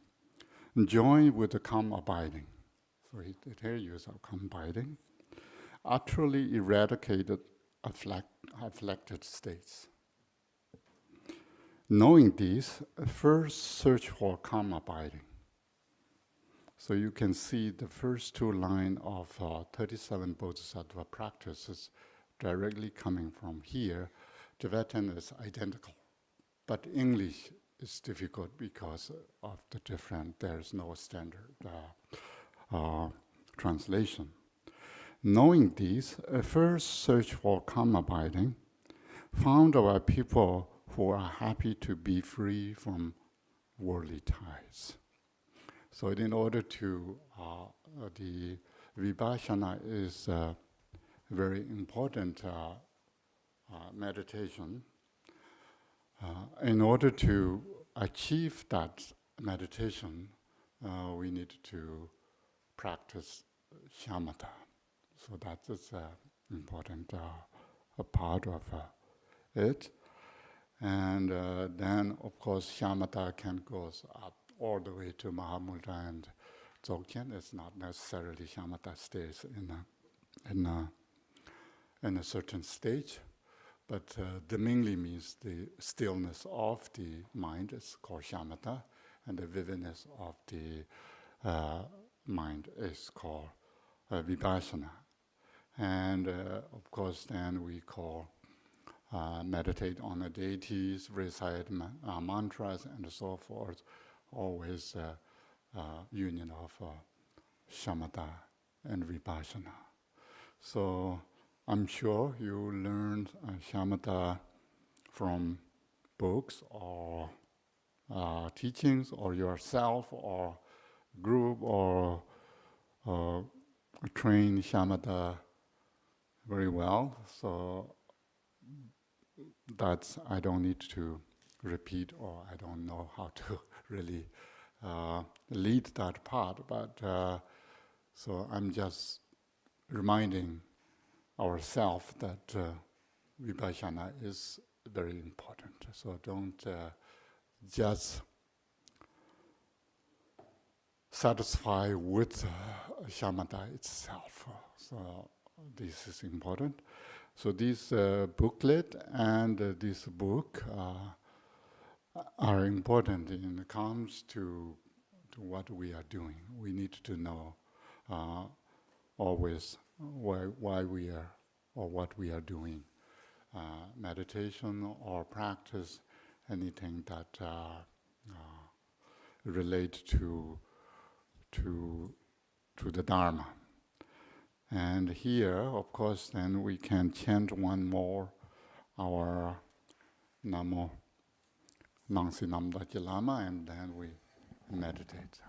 Join with the calm abiding. So it here use of calm abiding. Utterly eradicated afflicted states. Knowing this, first search for calm abiding. So you can see the first two lines of 37 Bodhisattva practices directly coming from here. Tibetan is identical, but English is difficult because of the different, there's no standard translation. Knowing this, first search for calm abiding, found by people who are happy to be free from worldly ties. So in order to, the Vipassana is a very important meditation. In order to achieve that meditation, we need to practice shamatha. So that is an important a part of it. And then, of course, shamatha can go up all the way to Mahamudra and Dzogchen. It's not necessarily shamatha stays in a certain stage, but the mingli means the stillness of the mind is called shamatha, and the vividness of the mind is called vipassana. And of course, then we call meditate on the deities, recite mantras, and so forth. Always union of shamatha and vipassana. So I'm sure you learned shamatha from books or teachings or yourself or group or train shamatha very well. So that's, I don't need to repeat, or I don't know how to really lead that part, but so I'm just reminding ourselves that vipassana is very important. So don't just satisfy with shamatha itself. So this is important. So this booklet and this book are important when it comes to what we are doing. We need to know always why we are or what we are doing. Meditation or practice, anything that relate to the Dharma. And here, of course, then we can chant one more our Namo Nangsi Namdaki Lama, and then we meditate.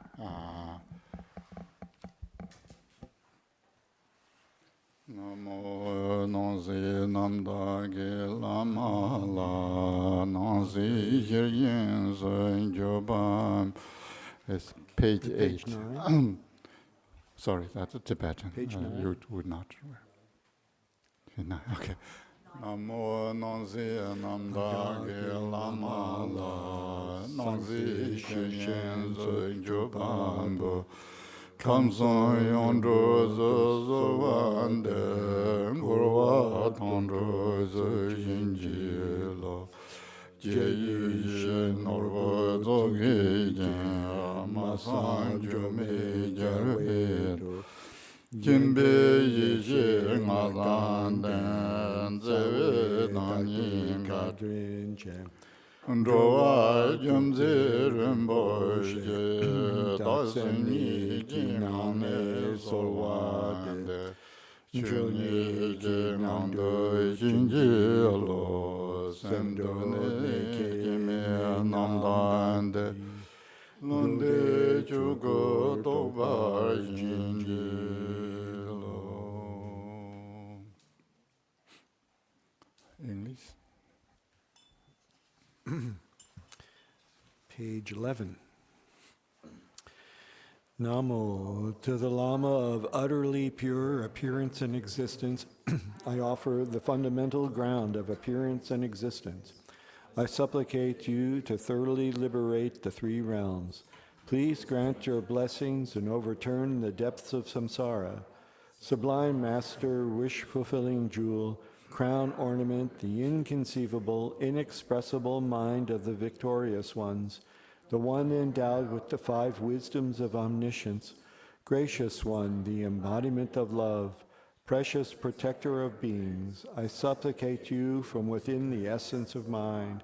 Namo Nangsi Namdaki Lama La Nangsi Shiryen Sen Jobam. It's page 8. 9. Sorry, that's a Tibetan. Page 9. You would not. Okay. Namo Nangsi Namdaki Lama La Nangsi Shiryen Sen Jobam. Kamson Yondro Zovande Gurva Tondro Zinjilo Jeyi Norva Zogi Masan Jume Jarvedo Jimbe Yeshi Ngadan Zewe Danin Kadrin Ndrowa Jumze Rinpoche Daseni Jinane Solwande Chunye Jinando Jinji Alo Sendone Kime Namdande Lunde Chugo Toba Jinji Lo. English? page 11. Namo, to the Lama of utterly pure appearance and existence, I offer the fundamental ground of appearance and existence. I supplicate you to thoroughly liberate the three realms. Please grant your blessings and overturn the depths of samsara. Sublime Master, wish-fulfilling jewel, crown ornament, the inconceivable, inexpressible mind of the victorious ones, the one endowed with the five wisdoms of omniscience, gracious one, the embodiment of love, precious protector of beings, I supplicate you from within the essence of mind.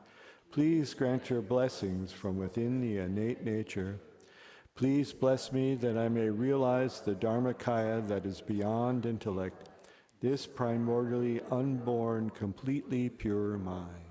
Please grant your blessings from within the innate nature. Please bless me that I may realize the Dharmakaya that is beyond intellect, this primordially unborn, completely pure mind.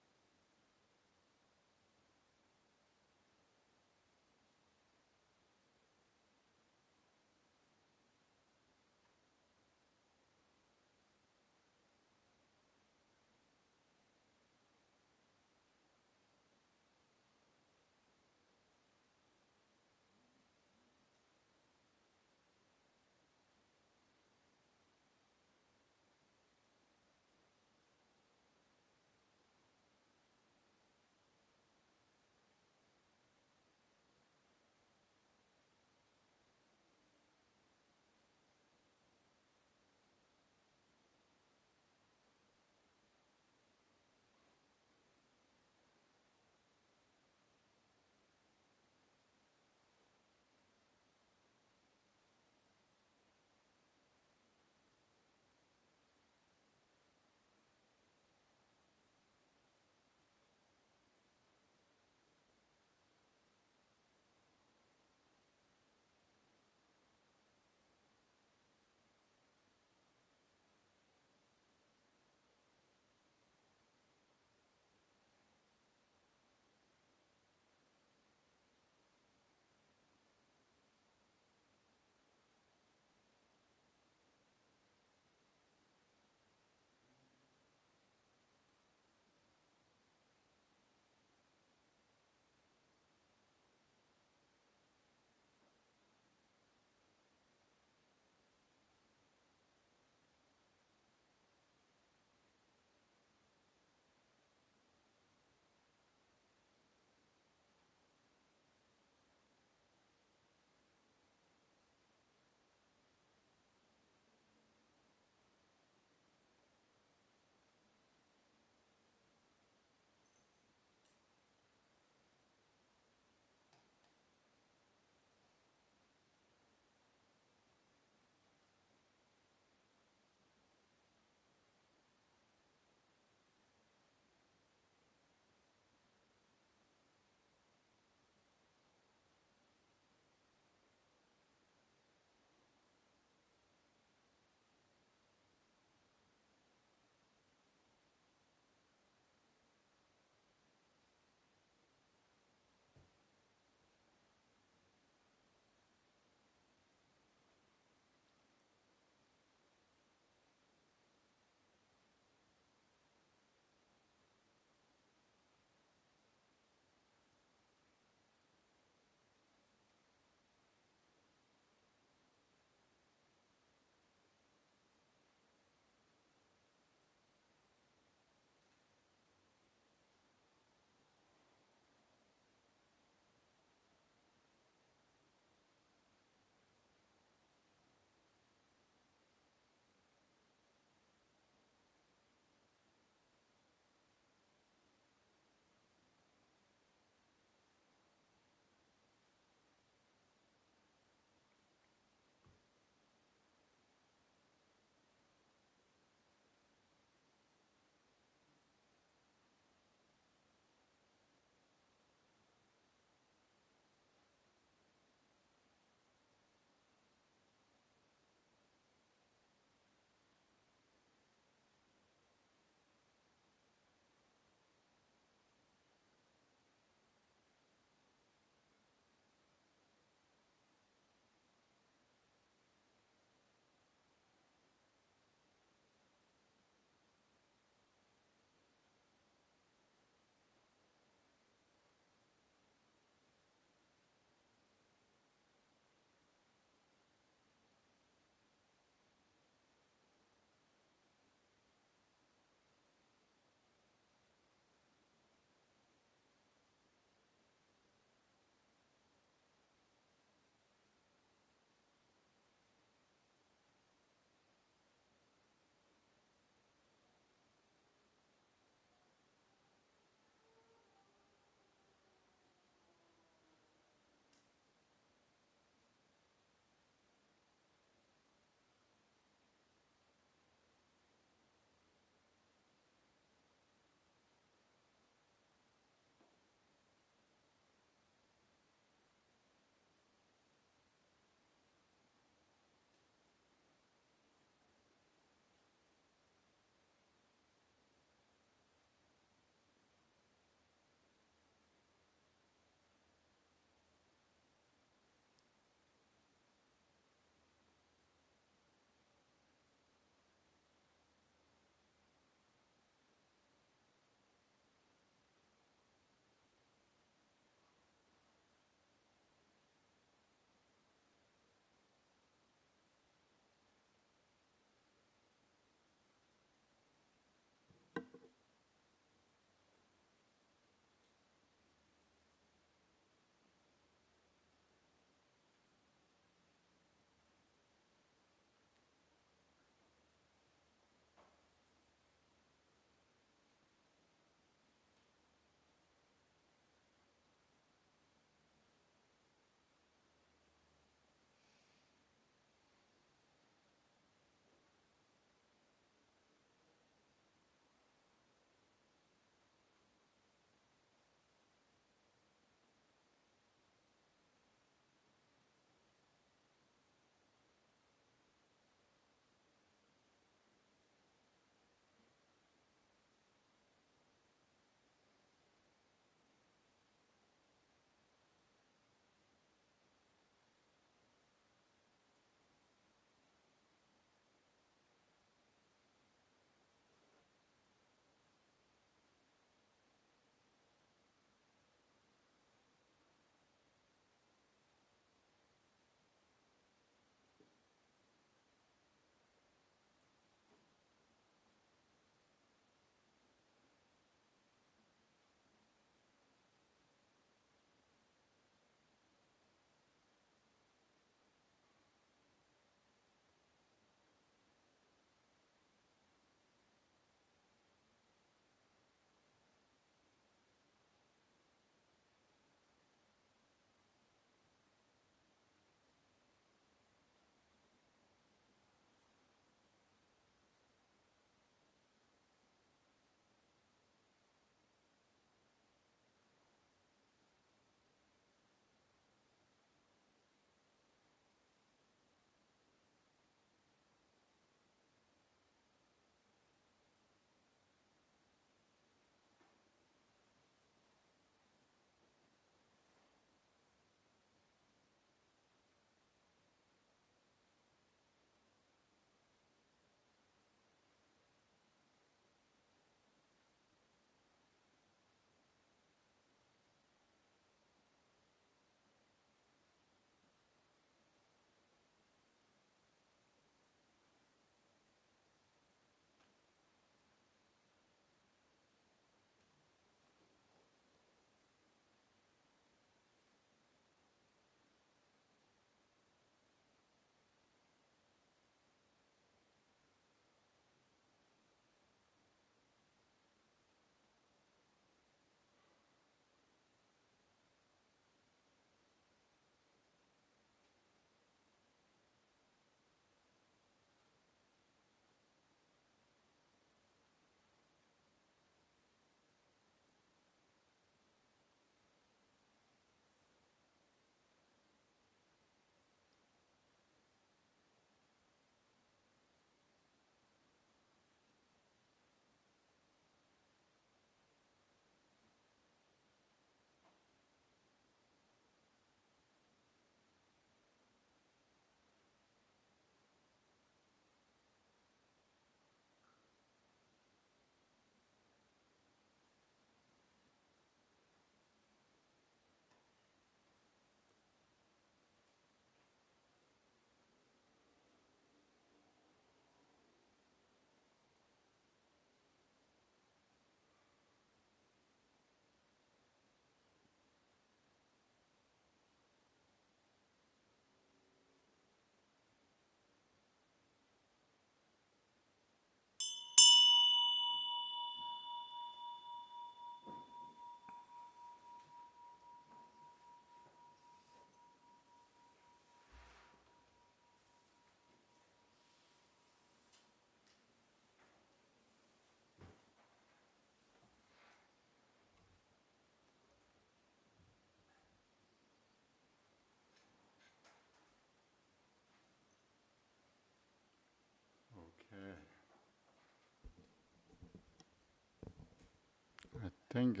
think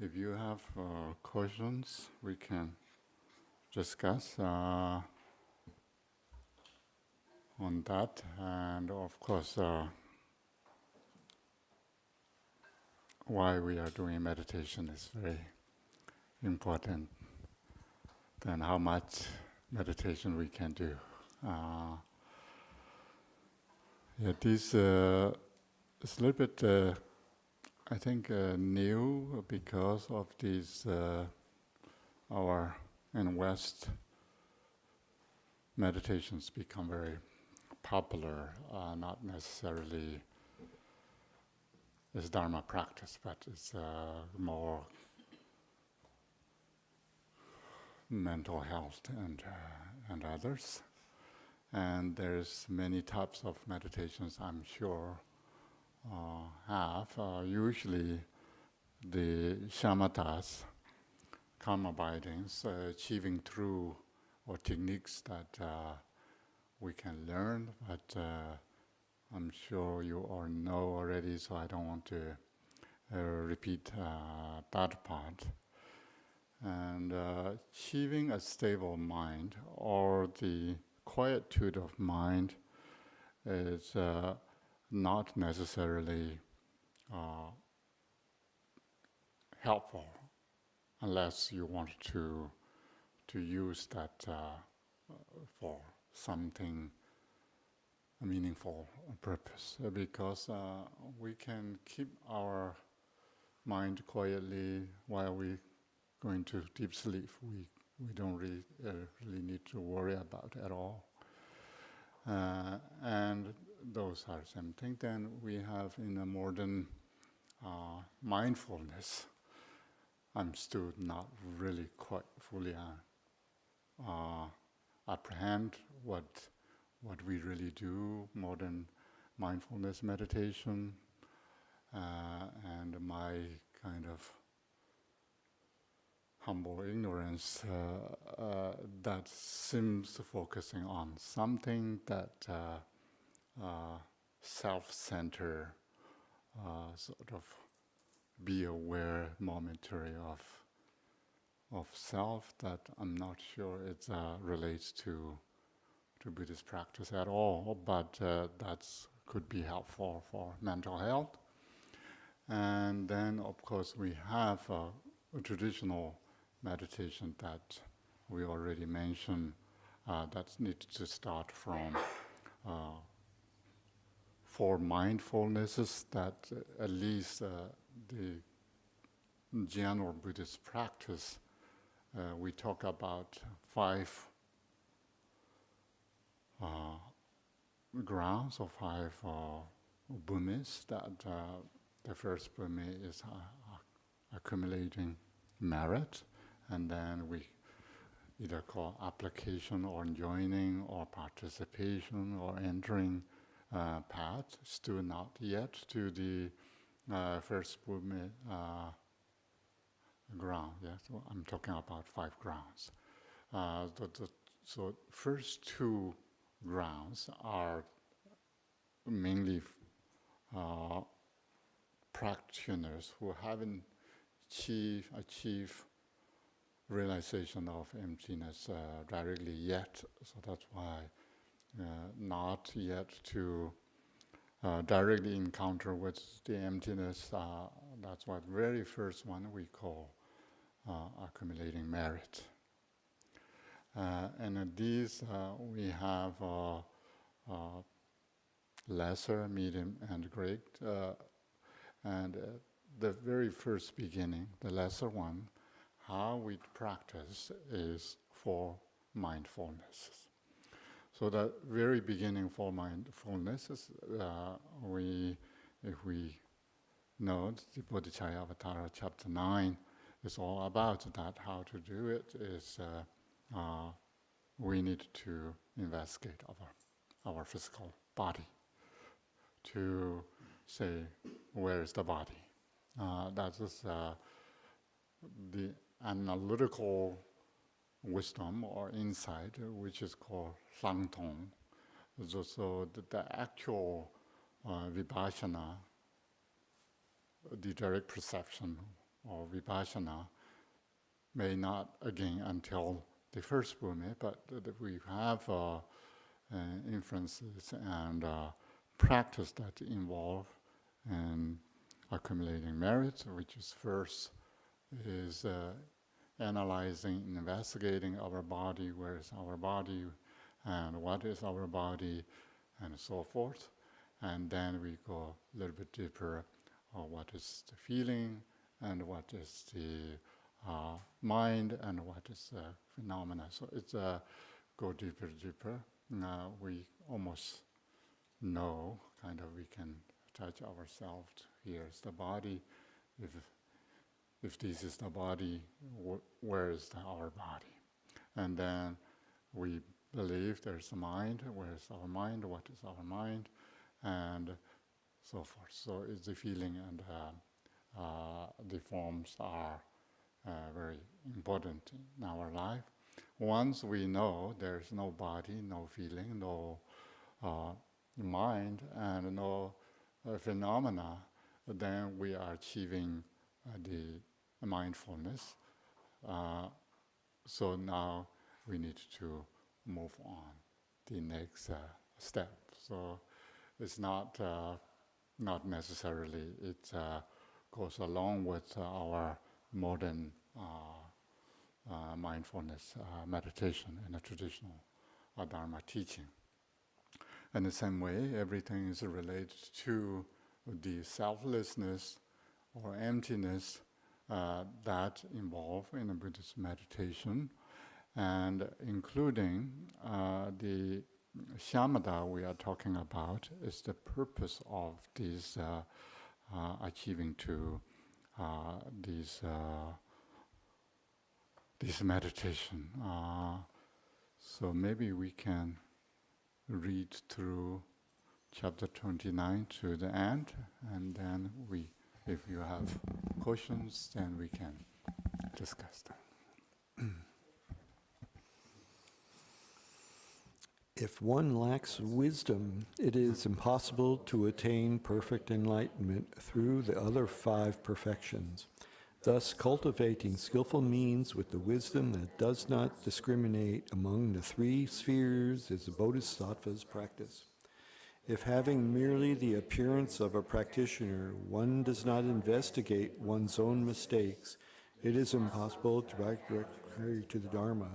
if you have questions, we can discuss on that. And of course, why we are doing meditation is very important. Then how much meditation we can do. This is a little bit, I think, new because of these our in West meditations become very popular, not necessarily as Dharma practice, but it's more mental health and others. And there's many types of meditations I'm sure have. Usually the Shamathas, calm abidings, achieving through or techniques that we can learn, but I'm sure you all know already, so I don't want to repeat that part. And achieving a stable mind or the quietude of mind is not necessarily helpful unless you want to use that for something meaningful purpose, because we can keep our mind quietly while we going to deep sleep. We don't really need to worry about at all. And those are something. Then we have in a modern mindfulness. I'm still not really quite fully apprehend what we really do, modern mindfulness meditation, and my kind of humble ignorance that seems focusing on something that self-centered, sort of be aware momentary of self, that I'm not sure it relates to Buddhist practice at all, but that could be helpful for mental health. And then, of course, we have a traditional meditation that we already mentioned that needs to start from 4 mindfulnesses that at least the general Buddhist practice, we talk about 5 grounds or 5 bhumis. That the first bhumi is accumulating merit, and then we either call application or joining or participation or entering path. Still not yet to the first bhumi ground. Yes, so I'm talking about 5 grounds. So first 2 grounds are mainly practitioners who haven't achieved realization of emptiness directly yet. So that's why not yet to directly encounter with the emptiness. That's why the very first one we call accumulating merit. And in these we have lesser, medium, and great. And the very first beginning, the lesser one, how we practice is for mindfulness. So the very beginning for mindfulness is if we know the Bodhicharyavatara chapter 9 is all about that. How to do it is we need to investigate our physical body to say, where is the body? That is the analytical wisdom or insight, which is called Langtong. So the actual vipassana the direct perception or vipassana may not again until the first bhumi, but we have inferences and practice that involve in accumulating merits, which is first is analyzing, investigating our body, where is our body, and what is our body, and so forth. And then we go a little bit deeper on what is the feeling, and what is the mind, and what is the phenomena. So it's go deeper. We almost know, kind of, we can touch ourselves. Here's the body. If this is the body, where is our body? And then we believe there's a mind. Where is our mind? What is our mind? And so forth. So it's the feeling and the forms are very important in our life. Once we know there's no body, no feeling, no mind, and no phenomena, then we are achieving the mindfulness. So now we need to move on the next step. So it's not necessarily, it goes along with our modern mindfulness meditation in a traditional Dharma teaching. In the same way, everything is related to the selflessness or emptiness that involve in a Buddhist meditation, and including the Shamatha we are talking about is the purpose of this achieving to this meditation. So maybe we can read through chapter 29 to the end, and then if you have questions, then we can discuss them. If one lacks wisdom, it is impossible to attain perfect enlightenment through the other 5 perfections. Thus, cultivating skillful means with the wisdom that does not discriminate among the 3 spheres is a bodhisattva's practice. If having merely the appearance of a practitioner, one does not investigate one's own mistakes, it is impossible to act directly to the Dharma.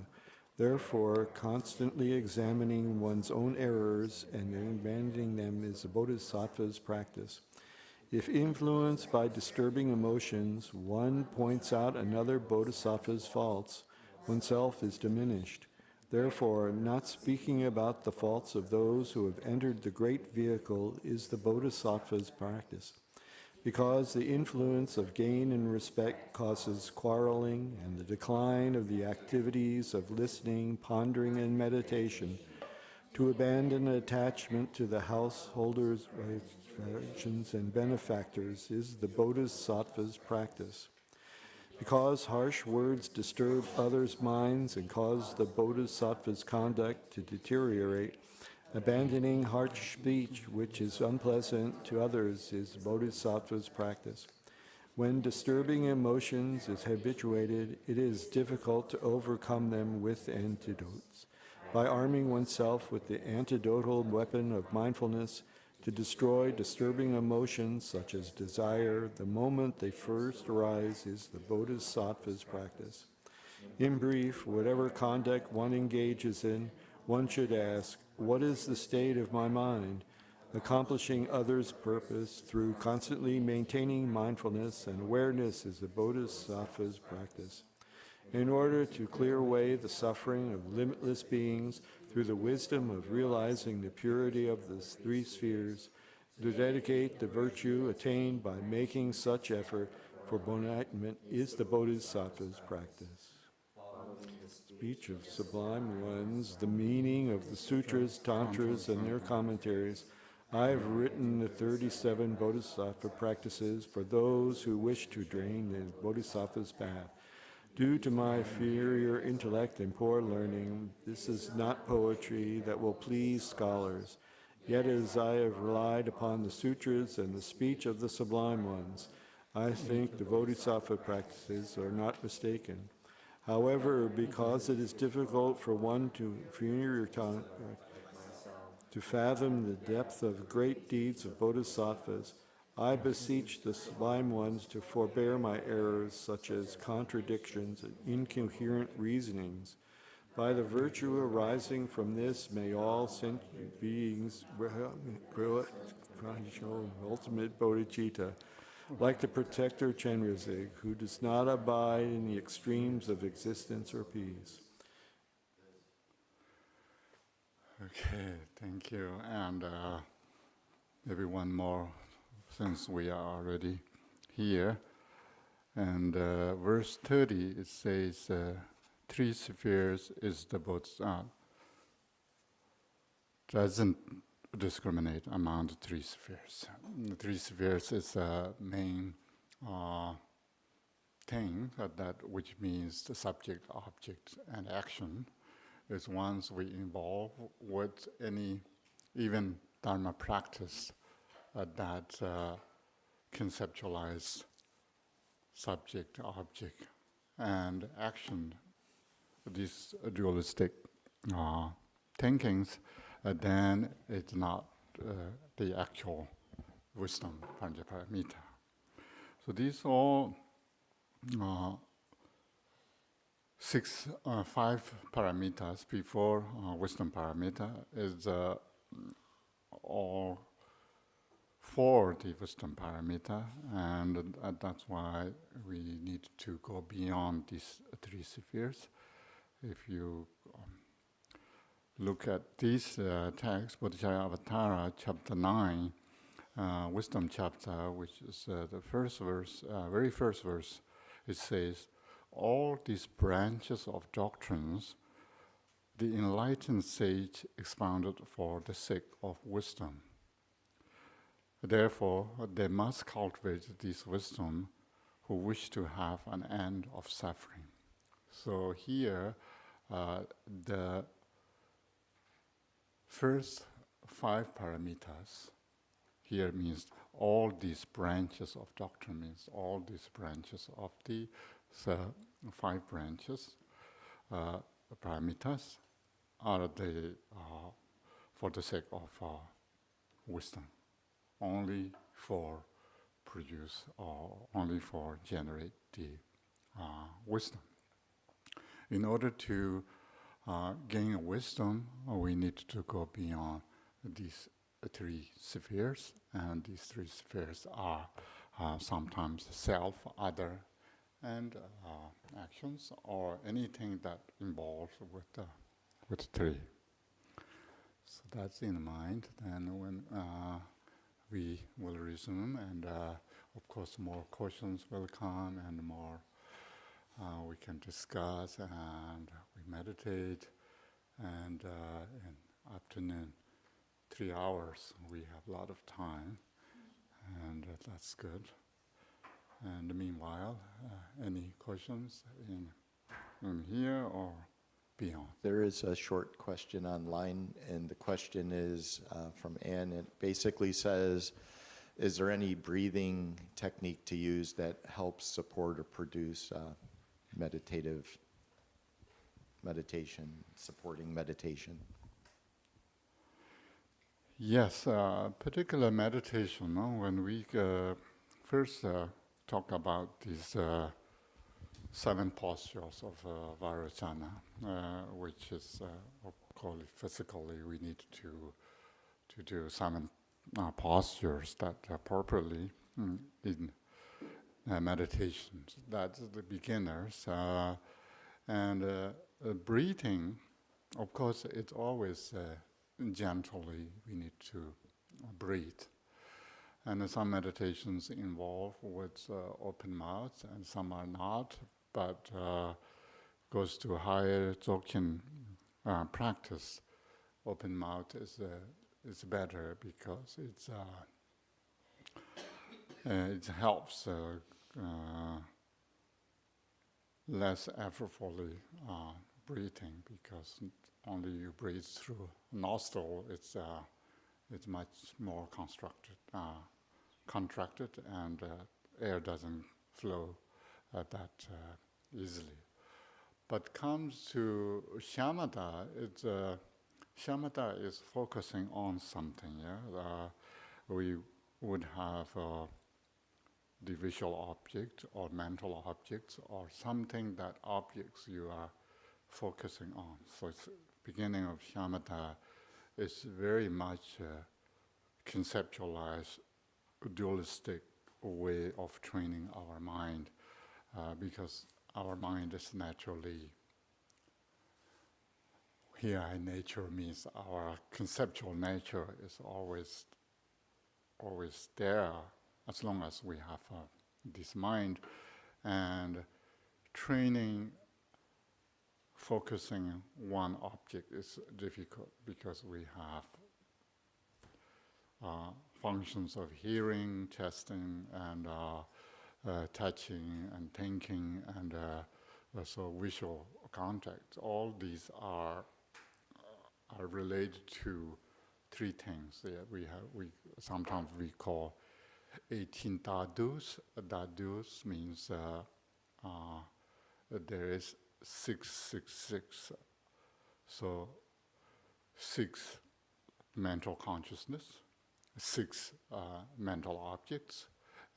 Therefore, constantly examining one's own errors and abandoning them is a bodhisattva's practice. If influenced by disturbing emotions, one points out another bodhisattva's faults, oneself is diminished. Therefore, not speaking about the faults of those who have entered the great vehicle is the bodhisattva's practice. Because the influence of gain and respect causes quarreling and the decline of the activities of listening, pondering, and meditation, to abandon attachment to the householders, relations, and benefactors is the bodhisattva's practice. Because harsh words disturb others' minds and cause the bodhisattva's conduct to deteriorate, abandoning harsh speech, which is unpleasant to others, is bodhisattva's practice. When disturbing emotions is habituated, it is difficult to overcome them with antidotes. By arming oneself with the antidotal weapon of mindfulness to destroy disturbing emotions such as desire, the moment they first arise is the bodhisattva's practice. In brief, whatever conduct one engages in, one should ask, what is the state of my mind? Accomplishing others' purpose through constantly maintaining mindfulness and awareness is the bodhisattva's practice. In order to clear away the suffering of limitless beings through the wisdom of realizing the purity of the 3 spheres, to dedicate the virtue attained by making such effort for enlightenment is the bodhisattva's practice. Speech of sublime ones, the meaning of the sutras, tantras, and their commentaries. I have written the 37 bodhisattva practices for those who wish to drain the bodhisattva's path. Due to my inferior intellect and poor learning, this is not poetry that will please scholars. Yet as I have relied upon the sutras and the speech of the sublime ones, I think the Bodhisattva practices are not mistaken. However, because it is difficult for one to fathom the depth of great deeds of bodhisattvas, I beseech the sublime ones to forbear my errors, such as contradictions and incoherent reasonings. By the virtue arising from this, may all sentient beings grow ultimate bodhicitta, like the protector Chenrezig, who does not abide in the extremes of existence or peace. Okay, thank you. And maybe one more, since we are already here. And verse 30, it says, three spheres is the Bodhisattva. Doesn't discriminate among the three spheres. The three spheres is the main thing, which means the subject, object, and action. Is once we involve with any, even Dharma practice that conceptualize subject, object, and action, these dualistic thinkings, then it's not the actual wisdom, Panchaparamita. So these all five paramitas before wisdom paramita is all for the wisdom paramita, and that's why we need to go beyond these three spheres. If you look at these texts, Bodhicharya Avatara, chapter 9, wisdom chapter, which is the first verse, very first verse, it says, all these branches of doctrines, the enlightened sage expounded for the sake of wisdom. Therefore, they must cultivate this wisdom who wish to have an end of suffering. So here, the first five paramitas, here means all these branches of doctrine, means all these branches of the five branches, paramitas, are for the sake of wisdom, only for produce or only for generate the wisdom. In order to gain wisdom, we need to go beyond these three spheres, and these three spheres are sometimes self, other, and actions, or anything that involves with three. So that's in mind. Then when we will resume, and of course more questions will come, and more we can discuss, and we meditate, and in afternoon, 3 hours, we have a lot of time, and that's good. And meanwhile, any questions in here or beyond? There is a short question online, and the question is from Anne. It basically says, is there any breathing technique to use that helps support or produce meditation, supporting meditation? Yes, particular meditation, when we first talk about these 7 postures of Vajrayana, which is, call it physically, we need to do 7 postures that appropriately in meditations. That's the beginners. And breathing, of course, it's always gently we need to breathe. And some meditations involve with open mouth, and some are not, but goes to higher Dzogchen practice. Open mouth is better because it helps less effortfully breathing, because only you breathe through nostril. It's much more contracted, and air doesn't flow that easily. But comes to shamatha, shamatha is focusing on something. Yeah, we would have the visual object or mental objects or something that objects you are focusing on. So it's beginning of shamatha is very much conceptualized, dualistic way of training our mind, because our mind is naturally here in nature means our conceptual nature is always there as long as we have this mind, and training focusing one object is difficult because we have functions of hearing, tasting, and touching, and thinking, and so visual contact. All these are related to three things. We sometimes we call 18 dadus. Dadus means there is 666. So 6 mental consciousness, 6 mental objects,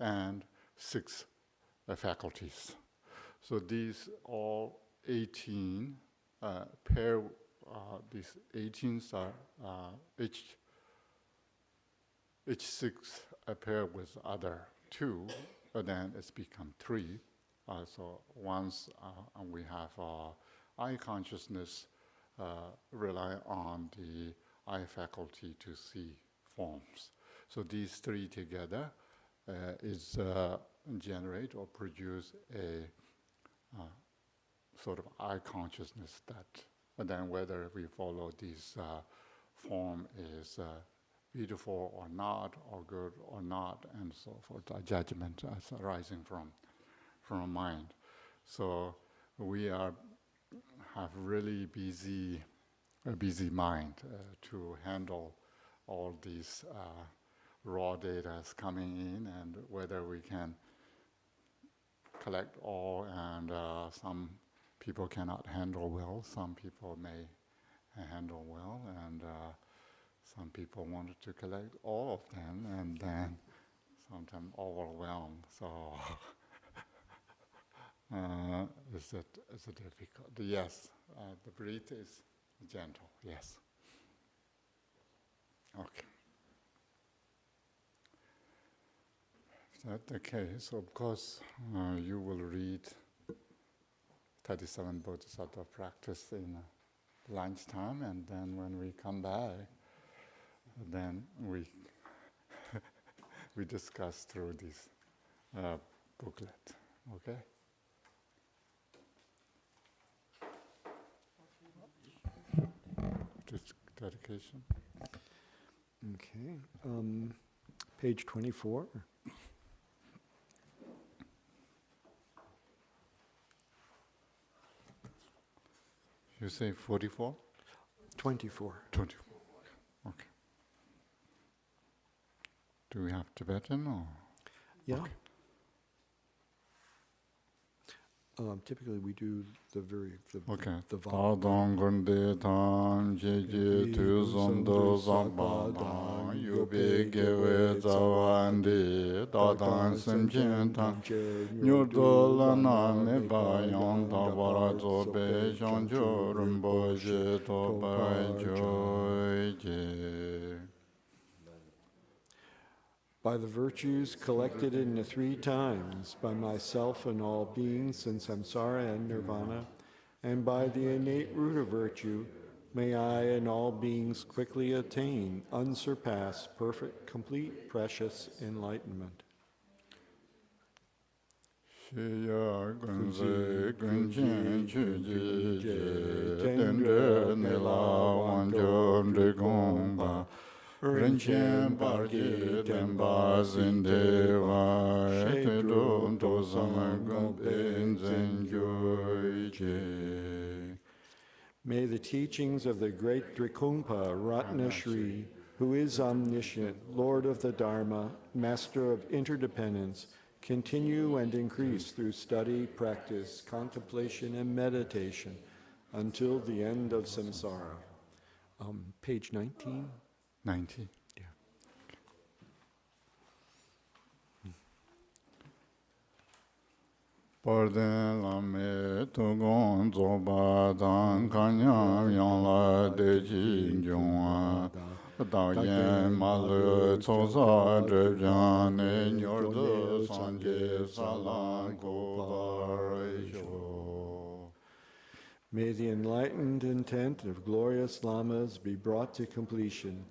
and 6 faculties. So these all 18 pair. These 18s are each 6 pair with other 2, and then it's become 3. So once we have eye consciousness, rely on the eye faculty to see forms. So these 3 together is generate or produce a sort of eye consciousness that. And then whether we follow this form is beautiful or not, or good or not, and so forth, a judgment as arising from mind. So we have really a busy mind to handle all these raw data coming in, and whether we can collect all, and some people cannot handle well, some people may handle well, and some people wanted to collect all of them, and then sometimes overwhelmed. So it's a difficult. Yes, the breath is gentle. Yes. Okay. If that's the case, of course, you will read 37 Bodhisattva practice in lunchtime, and then when we come back, then we we discuss through this booklet. Okay? This dedication. Okay. Page 24. You say 44? 24. 24. Okay. Do we have Tibetan or? Yeah. Okay. Typically, we do the Okay. the Tādāṃ gunde tāṃ jējē tūsāṃ sāmbādāṃ yubē gevē dzāvāndē tādāṃ samchēn tāṃ nyurdōla nāme bāyāṃ tāpārā dzōbē shāngchō rīmbōshē tōpāi jōjē. By the virtues collected in the 3 times, by myself and all beings in samsara and nirvana, and by the innate root of virtue, may I and all beings quickly attain unsurpassed, perfect, complete, precious enlightenment. Shiya gunze gunchen chujie je tendre nila wanjom de gongba rinchen parki tenpa zindeva te dum to samagam benzen je. May the teachings of the great Drikungpa Ratnashri, who is omniscient, Lord of the Dharma, Master of interdependence, continue and increase through study, practice, contemplation, and meditation until the end of samsara. Page 19. 90. Yeah. Pardon lame tugon zoba dan kanyam yang la de ji jongwa da yen ma le tsosa drevjan ne nyor de sanje salang ko sho. May the enlightened intent of glorious lamas be brought to completion.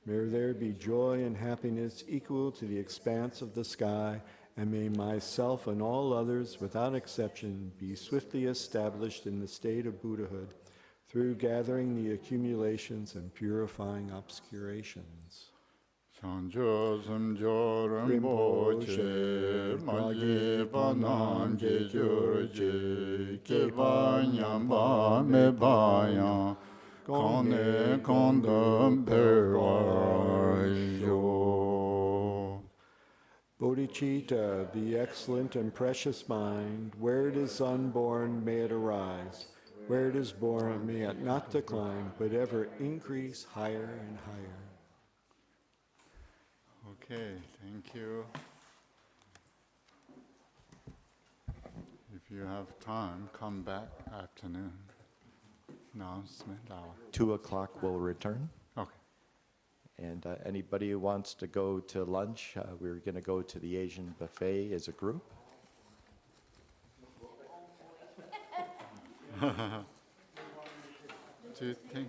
May there be joy and happiness equal to the expanse of the sky, and may myself and all others, without exception, be swiftly established in the state of Buddhahood through gathering the accumulations and purifying obscurations. Sanjo samjo rinpoche, maji panan je jurje, kepa nyamba me bayan, kone kondam perwa yo. Bodhicitta, the excellent and precious mind, where it is unborn, may it arise. Where it is born, may it not decline, but ever increase higher and higher. Okay, thank you. If you have time, come back afternoon. Announcement hour. 2 o'clock we'll return. Okay. And anybody who wants to go to lunch, we're going to go to the Asian buffet as a group. Do you think